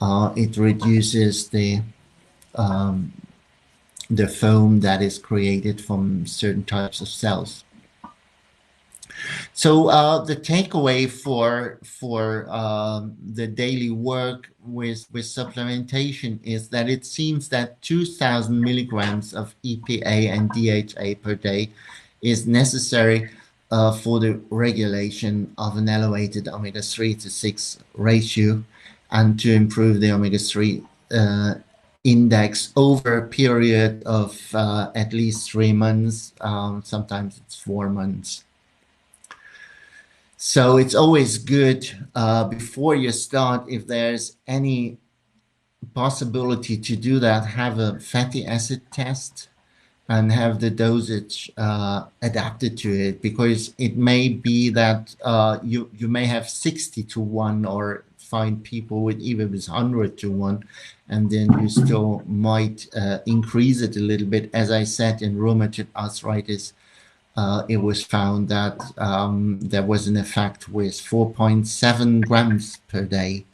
It reduces the foam that is created from certain types of cells. So the takeaway for the daily work with supplementation is that it seems that 2,000 milligrams of EPA and DHA per day is necessary for the regulation of an elevated omega-3 to 6 ratio and to improve the omega-3 index over a period of at least 3 months. Sometimes it's 4 months. So it's always good before you start, if there's any possibility to do that, have a fatty acid test and have the dosage adapted to it, because it may be that you may have 60 to 1, or find people with even with 100 to 1, and then you still might increase it a little bit. As I said, in rheumatoid arthritis, it was found that there was an effect with 4.7 grams per day.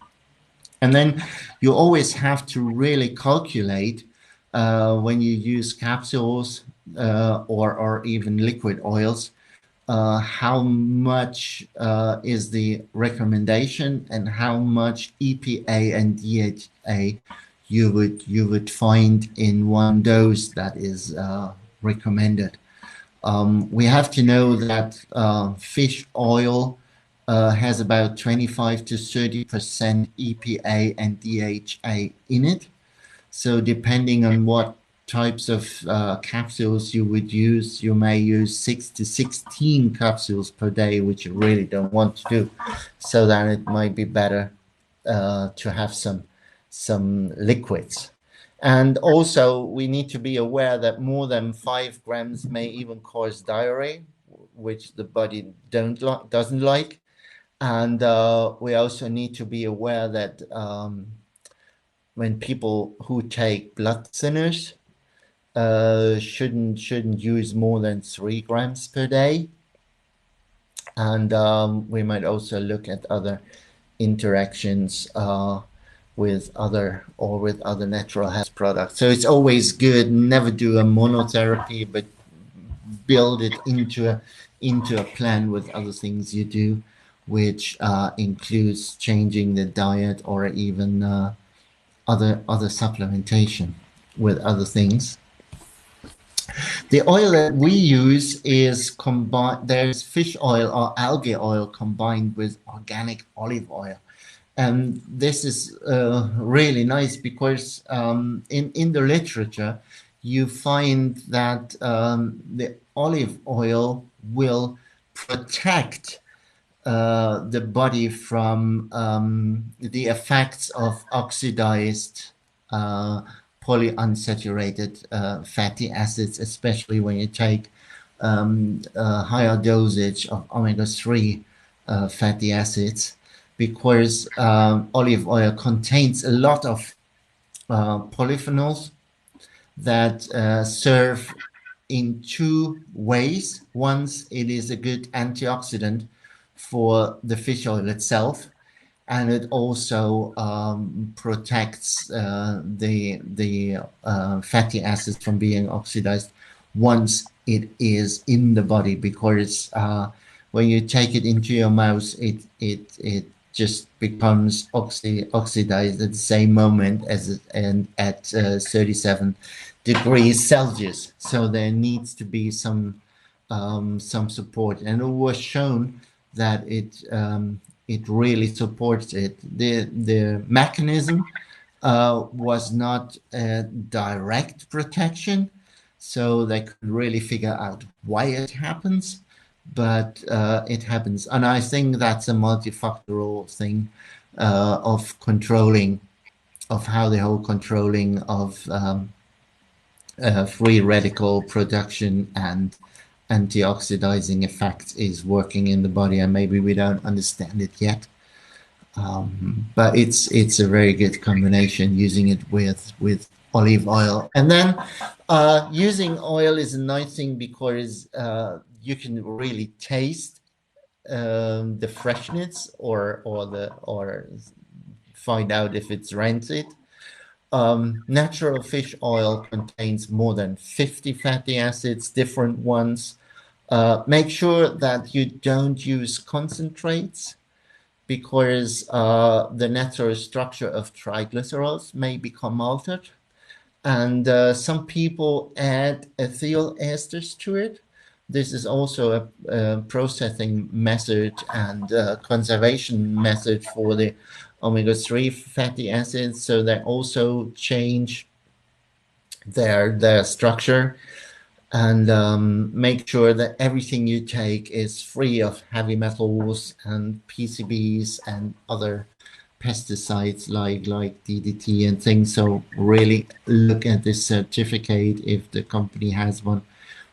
And then you always have to really calculate when you use capsules or even liquid oils, how much is the recommendation and how much EPA and DHA you would find in one dose that is recommended. We have to know that fish oil has about 25 to 30% EPA and DHA in it. So depending on what types of capsules you would use, you may use 6 to 16 capsules per day, which you really don't want to do. So then it might be better to have some liquids. And also, we need to be aware that more than 5 grams may even cause diarrhea, which the body doesn't like. And we also need to be aware that when people who take blood thinners shouldn't use more than 3 grams per day. And we might also look at other interactions with other natural health products. So it's always good, never do a monotherapy, but build it into a plan with other things you do, which includes changing the diet or even other supplementation with other things. The oil that we use is combined. There's fish oil or algae oil combined with organic olive oil. And this is really nice because in the literature, you find that the olive oil will protect the body from the effects of oxidized polyunsaturated fatty acids, especially when you take a higher dosage of omega-3 fatty acids, because olive oil contains a lot of polyphenols that serve in two ways. Once, it is a good antioxidant for the fish oil itself, and it also protects the fatty acids from being oxidized once it is in the body, because when you take it into your mouth, it just becomes oxidized at the same moment as at 37 degrees Celsius. So there needs to be some support, and it was shown that it really supports it. The mechanism was not a direct protection, so they could really figure out why it happens, but it happens. And I think that's a multifactorial thing of controlling, of how the whole controlling of free radical production and antioxidizing effect is working in the body, and maybe we don't understand it yet. But it's a very good combination, using it with olive oil. And then using oil is a nice thing because you can really taste the freshness or find out if it's rancid. Natural fish oil contains more than 50 fatty acids, different ones. Make sure that you don't use concentrates, because the natural structure of triglycerols may become altered. And some people add ethyl esters to it, this is also a processing method and conservation method for the omega-3 fatty acids. So they also change their structure and make sure that everything you take is free of heavy metals and PCBs and other pesticides like DDT and things. So really look at this certificate if the company has one,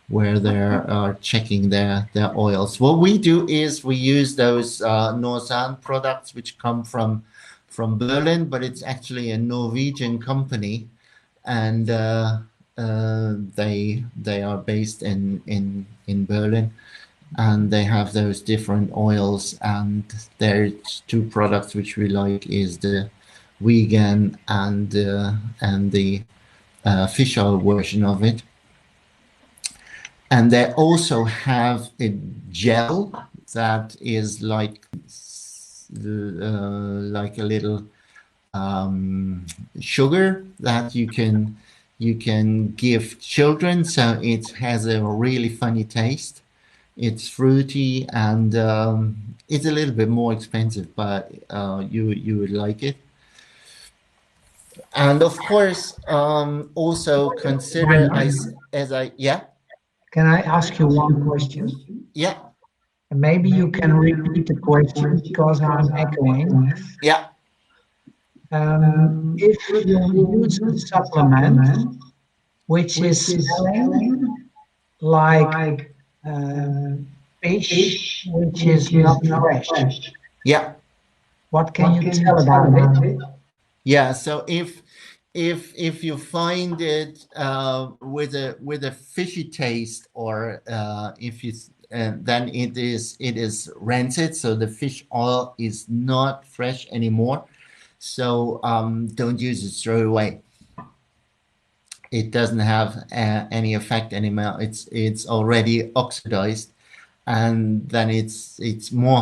where they are checking their oils. What we do is we use those Norsan products which come from Berlin, but it's actually a Norwegian company, and they are based in Berlin, and they have those different oils. And there's two products which we like is the vegan and the fish oil version of it. And they also have a gel that is like a little sugar that you can give children. So it has a really funny taste. It's fruity and it's a little bit more expensive, but you would like it. And of course, also consider Rainer, yeah. can I ask you one question? Yeah. And maybe you can repeat the question because I'm echoing. Yeah. If you use a supplement which is smelling like uh, fish, which is not fresh, Yeah. what can you tell about it? Yeah. So if you find it with a fishy taste, or if it's then it is rancid. So the fish oil is not fresh anymore. So don't use it, throw it away. It doesn't have any effect anymore. It's already oxidized, and then it's more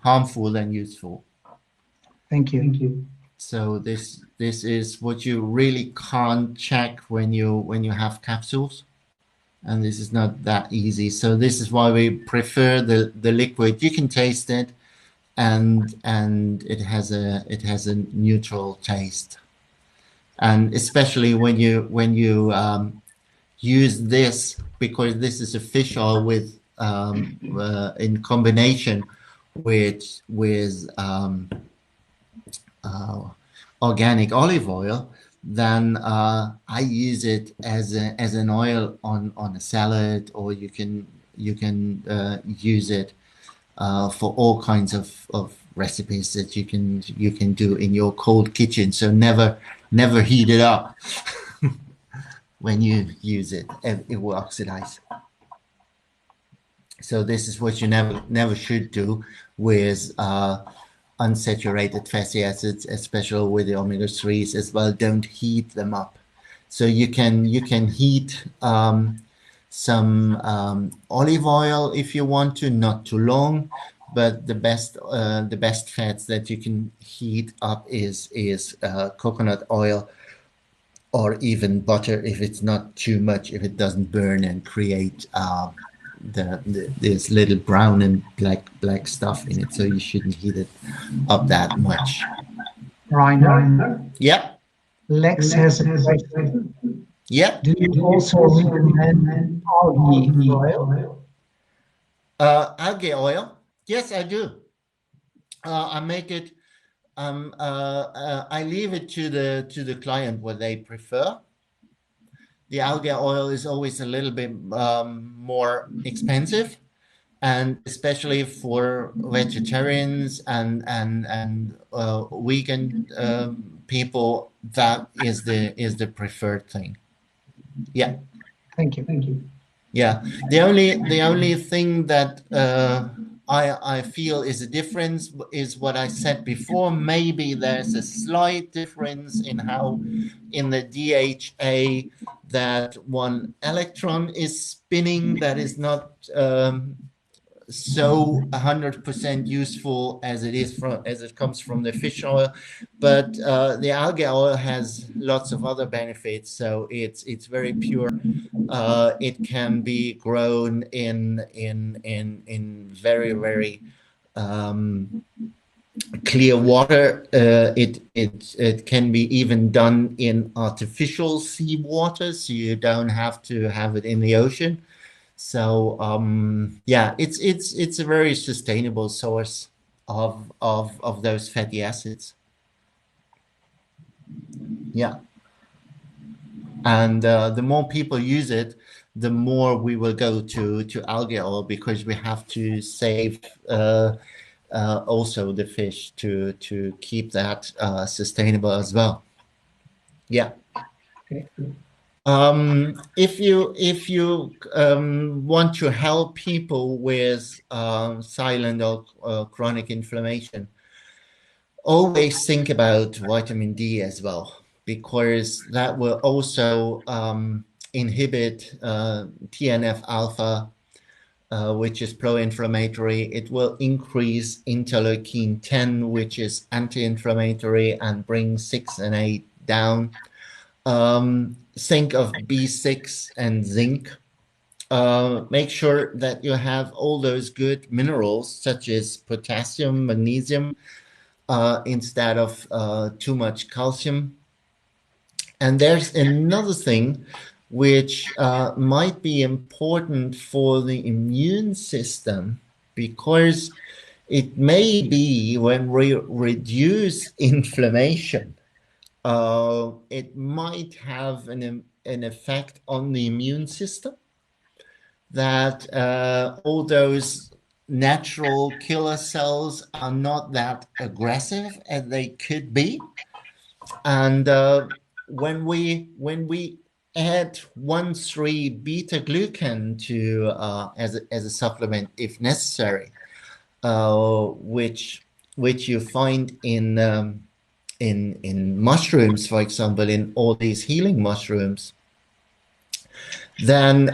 harmful than useful. Thank you. So this is what you really can't check when you have capsules, and this is not that easy. So this is why we prefer the liquid. You can taste it, and it has a neutral taste. And especially when you use this, because this is a fish oil with in combination with organic olive oil, then I use it as an oil on a salad, or you can use it for all kinds of recipes that you can do in your cold kitchen. So never heat it up when you use it, and it will oxidize. So this is what you never should do with unsaturated fatty acids, especially with the omega-3s as well. Don't heat them up. So you can heat some olive oil if you want to, not too long. But the best fats that you can heat up is coconut oil, or even butter if it's not too much, if it doesn't burn and create this little brown and black stuff in it. So you shouldn't heat it up that much. Rainer, Yep. Lex has a question. Yep. Do you also recommend algae oil? Algae oil. Yes, I do. I make it. I leave it to the client what they prefer. The algae oil is always a little bit more expensive, and especially for vegetarians and vegan people, that is the preferred thing. Yeah. Thank you. Yeah. The only thing that I feel is a difference is what I said before. Maybe there's a slight difference in how in the DHA that one electron is spinning, that is not so 100% useful as it comes from the fish oil, but the algae oil has lots of other benefits. So it's very pure. It can be grown in very very clear water. It can be even done in artificial seawater, so you don't have to have it in the ocean. So yeah, it's a very sustainable source of those fatty acids. Yeah, and the more people use it, the more we will go to algae oil, because we have to save also the fish to keep that sustainable as well. Yeah. Okay. If you want to help people with silent or chronic inflammation, always think about vitamin D as well, because that will also inhibit TNF alpha, which is pro-inflammatory. It will increase interleukin 10, which is anti-inflammatory, and bring 6 and 8 down. Think of B6 and zinc. Make sure that you have all those good minerals such as potassium, magnesium, instead of too much calcium. And there's another thing which might be important for the immune system, because it may be when we reduce inflammation, it might have an effect on the immune system, that all those natural killer cells are not that aggressive as they could be. And when we add 1,3 beta glucan to as a supplement if necessary, which you find in mushrooms, for example, in all these healing mushrooms, then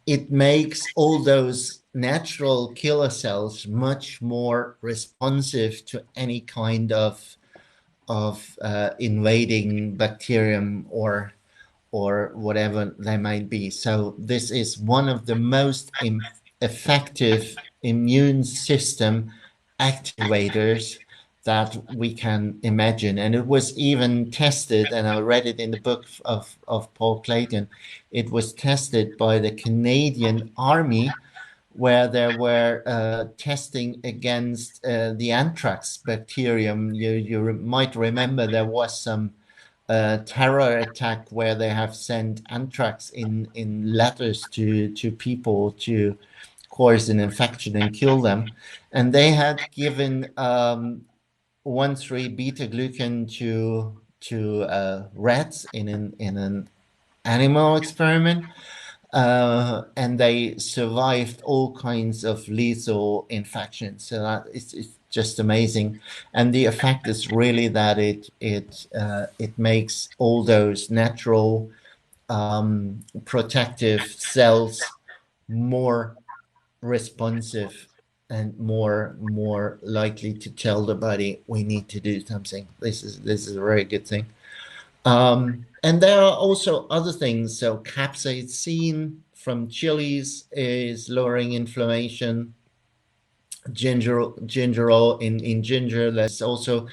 it makes all those natural killer cells much more responsive to any kind of invading bacterium or whatever they might be. So this is one of the most effective immune system activators that we can imagine. And it was even tested, and I read it in the book of Paul Clayton. It was tested by the Canadian Army, where they were testing against the anthrax bacterium. You might remember there was some terror attack where they have sent anthrax in letters to people to cause an infection and kill them. And they had given 1,3 beta glucan to rats in an animal experiment. And they survived all kinds of lethal infections. So that it's just amazing. And the effect is really that it makes all those natural protective cells more responsive and more likely to tell the body we need to do something. This is a very good thing. And there are also other things. So capsaicin from chilies is lowering inflammation. Gingerol in ginger, that's also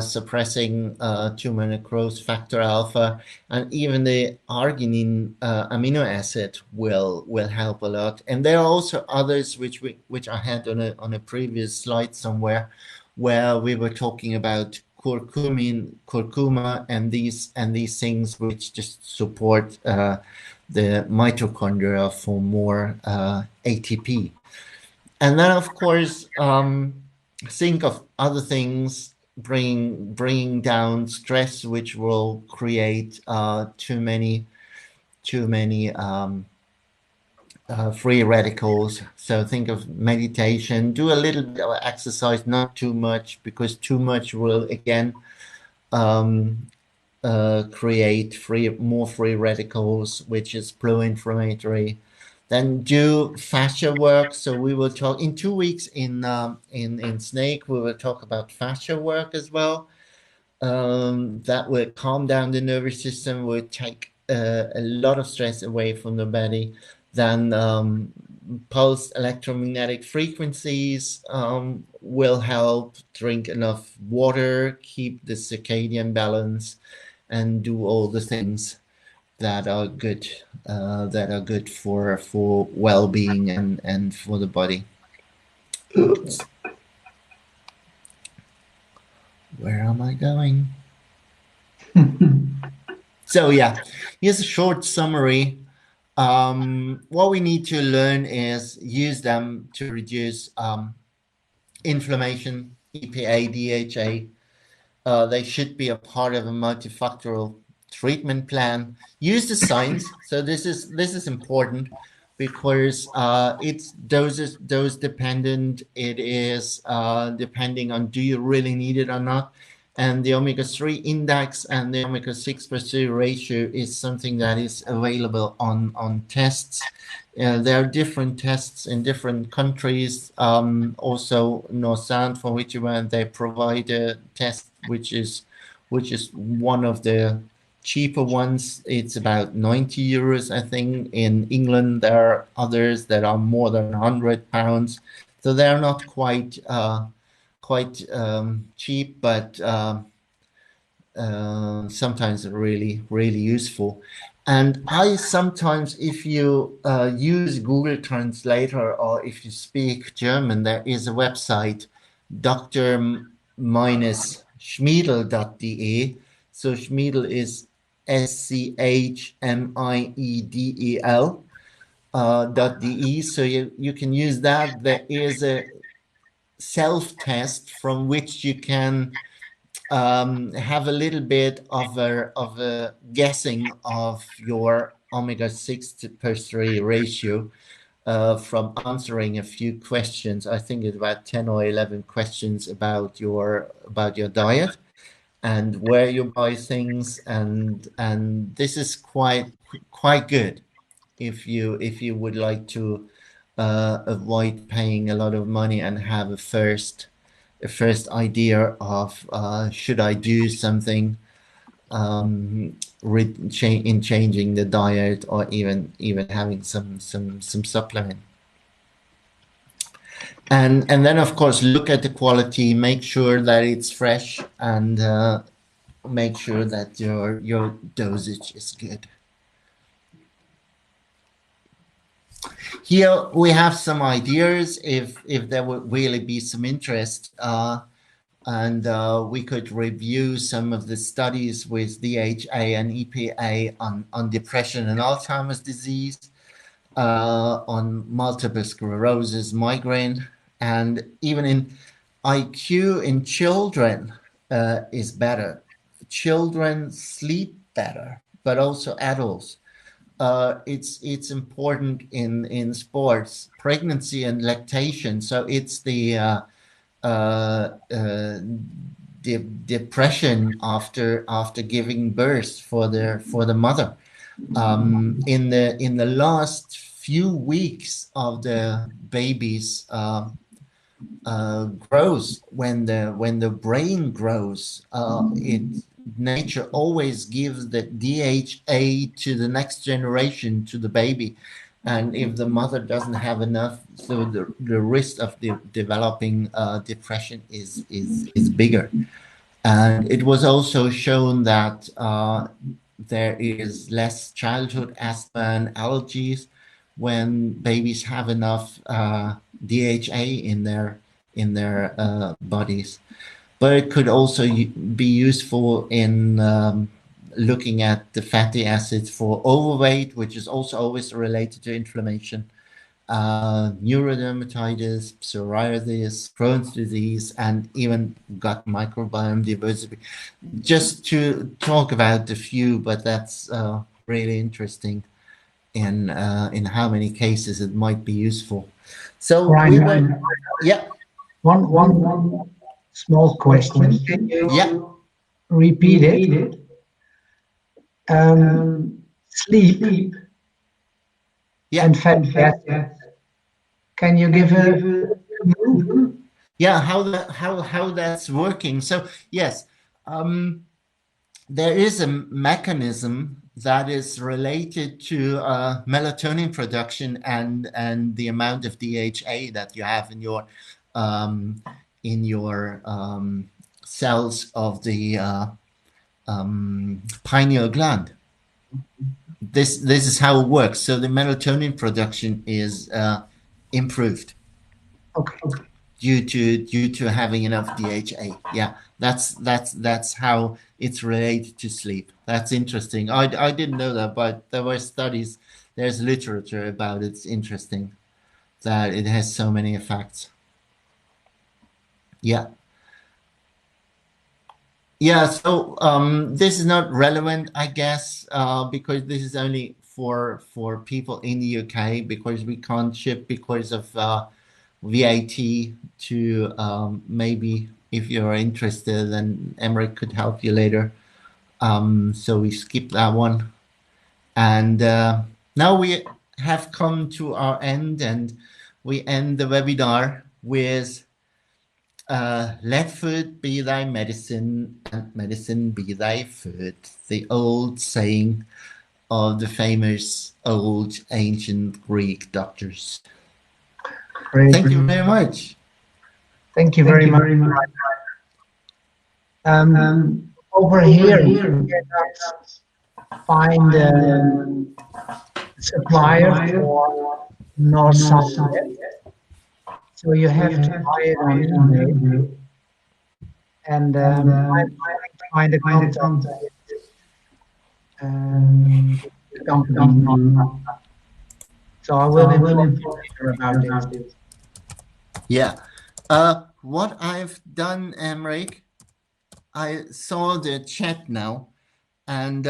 suppressing tumor necrosis factor alpha, and even the arginine amino acid will help a lot. And there are also others which I had on a previous slide somewhere, where we were talking about curcuma, and these things which just support the mitochondria for more ATP. And then, of course, think of other things, bringing down stress, which will create too many free radicals. So think of meditation. Do a little bit of exercise, not too much, because too much will again create more free radicals, which is pro-inflammatory. Then do fascia work. So we will talk in 2 weeks in Snake. We will talk about fascia work as well. That will calm down the nervous system, will take a lot of stress away from the body. Then pulse electromagnetic frequencies will help. Drink enough water, keep the circadian balance, and do all the things that are good for well-being and for the body. Oops. Where am I going? So yeah, here's a short summary. What we need to learn is use them to reduce inflammation, EPA, DHA. They should be a part of a multifactorial treatment plan. Use the science. So this is important because it's dose dependent. It is depending on do you really need it or not. And the omega-3 index and the omega-6 per se ratio is something that is available on tests. There are different tests in different countries. Also, Northern, for which you went, they provide a test which is one of the cheaper ones. It's about 90 euros, I think. In England, there are others that are more than £100, so they're not quite cheap, but sometimes really useful. And I sometimes, if you use Google Translator or if you speak German, there is a website, dr-schmiedel.de. So Schmiedel is schmiedel.de. So you can use that. There is a self-test from which you can have a little bit of a guessing of your omega-6 per 3 ratio from answering a few questions. I think it's about 10 or 11 questions about your diet and where you buy things, and this is quite good if you would like to avoid paying a lot of money and have a first idea of should I do something in changing the diet or even having some supplement. And then of course look at the quality, make sure that it's fresh, and make sure that your dosage is good. Here we have some ideas if there would really be some interest, and we could review some of the studies with DHA and EPA on depression and Alzheimer's disease, on multiple sclerosis, migraine, and even in IQ in children is better. Children sleep better, but also adults. It's important in sports, pregnancy and lactation. So it's the depression after giving birth for the mother. In the last few weeks of the baby's growth, when the brain grows, nature always gives the DHA to the next generation, to the baby. And if the mother doesn't have enough, so the risk of developing depression is bigger. And it was also shown that there is less childhood asthma and allergies when babies have enough DHA in their bodies. But it could also be useful in looking at the fatty acids for overweight, which is also always related to inflammation, neurodermatitis, psoriasis, Crohn's disease, and even gut microbiome diversity. Just to talk about a few, but that's really interesting in how many cases it might be useful. So Ryan, we were, yeah. One small question. Can you repeat it? it? Sleep. and fatty acids. Can you give a move? Yeah, how that's working. So yes, there is a mechanism that is related to melatonin production and the amount of DHA that you have um, in your cells of the pineal gland. This is how it works. So the melatonin production is improved Okay. due to having enough DHA. Yeah, that's how it's related to sleep. That's interesting. I didn't know that, but there were studies. There's literature about it. It's interesting that it has so many effects. Yeah. Yeah, so this is not relevant, I guess, because this is only for people in the UK because we can't ship because of VAT to maybe if you're interested, then Emrik could help you later. So we skip that one. And now we have come to our end, and we end the webinar with let food be thy medicine, and medicine be thy food. The old saying of the famous old ancient Greek doctors. Great. Thank you very much. Thank you very much. Over here, we cannot find a supplier for North South yet. So you have to buy it on eBay. And I'm trying to find a contact with company. So I will inform you later about this. Yeah. What I've done, Emrik, I saw the chat now, and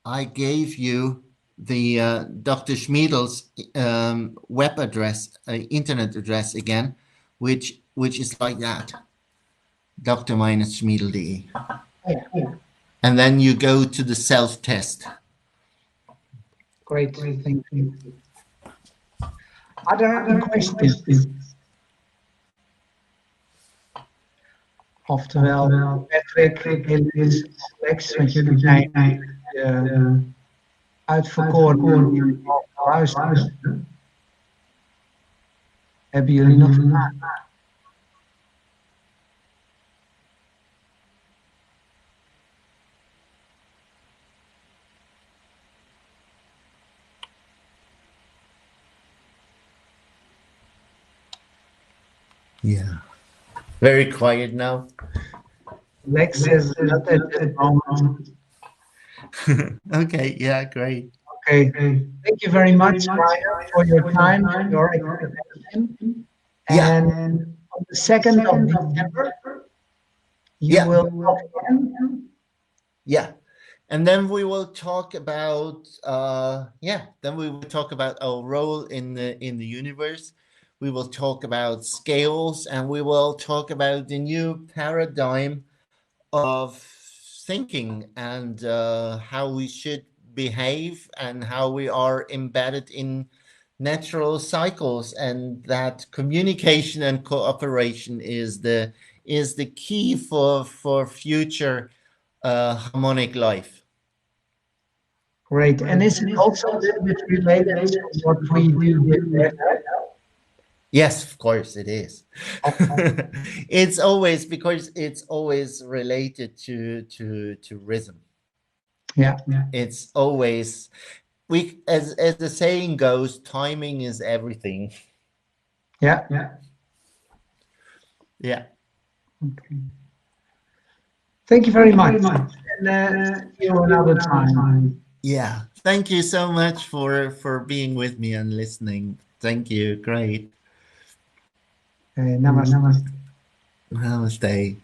I gave you the Dr. Schmiedel's web address, internet address again, which is like that, dr-schmiedel.de. Yeah. And then you go to the self-test. Great, thank you. Are there any questions? Oftewel, Patrick, Elis, Lex, want jullie zijn uitverkoren in luisteren. Hebben jullie nog vragen? Yeah. Very quiet now. Lex says not at this moment. Okay, yeah, great. Okay. Thank you very much, Ryan, for your time, your explanation. And on the 2nd of December, you will talk again. Yeah. And then we will talk about then we will talk about our role in the universe. We will talk about scales, and we will talk about the new paradigm of thinking and how we should behave and how we are embedded in natural cycles, and that communication and cooperation is the key for future harmonic life. Great. And is it also a little bit related to what we do with Red Hat? Yes, of course it is. It's always because it's always related to rhythm. Yeah. It's always as the saying goes, timing is everything. Yeah. Yeah. Okay. Thank you very much. And see you another time. Yeah. Thank you so much for being with me and listening. Thank you. Great. Namaste. Namaste.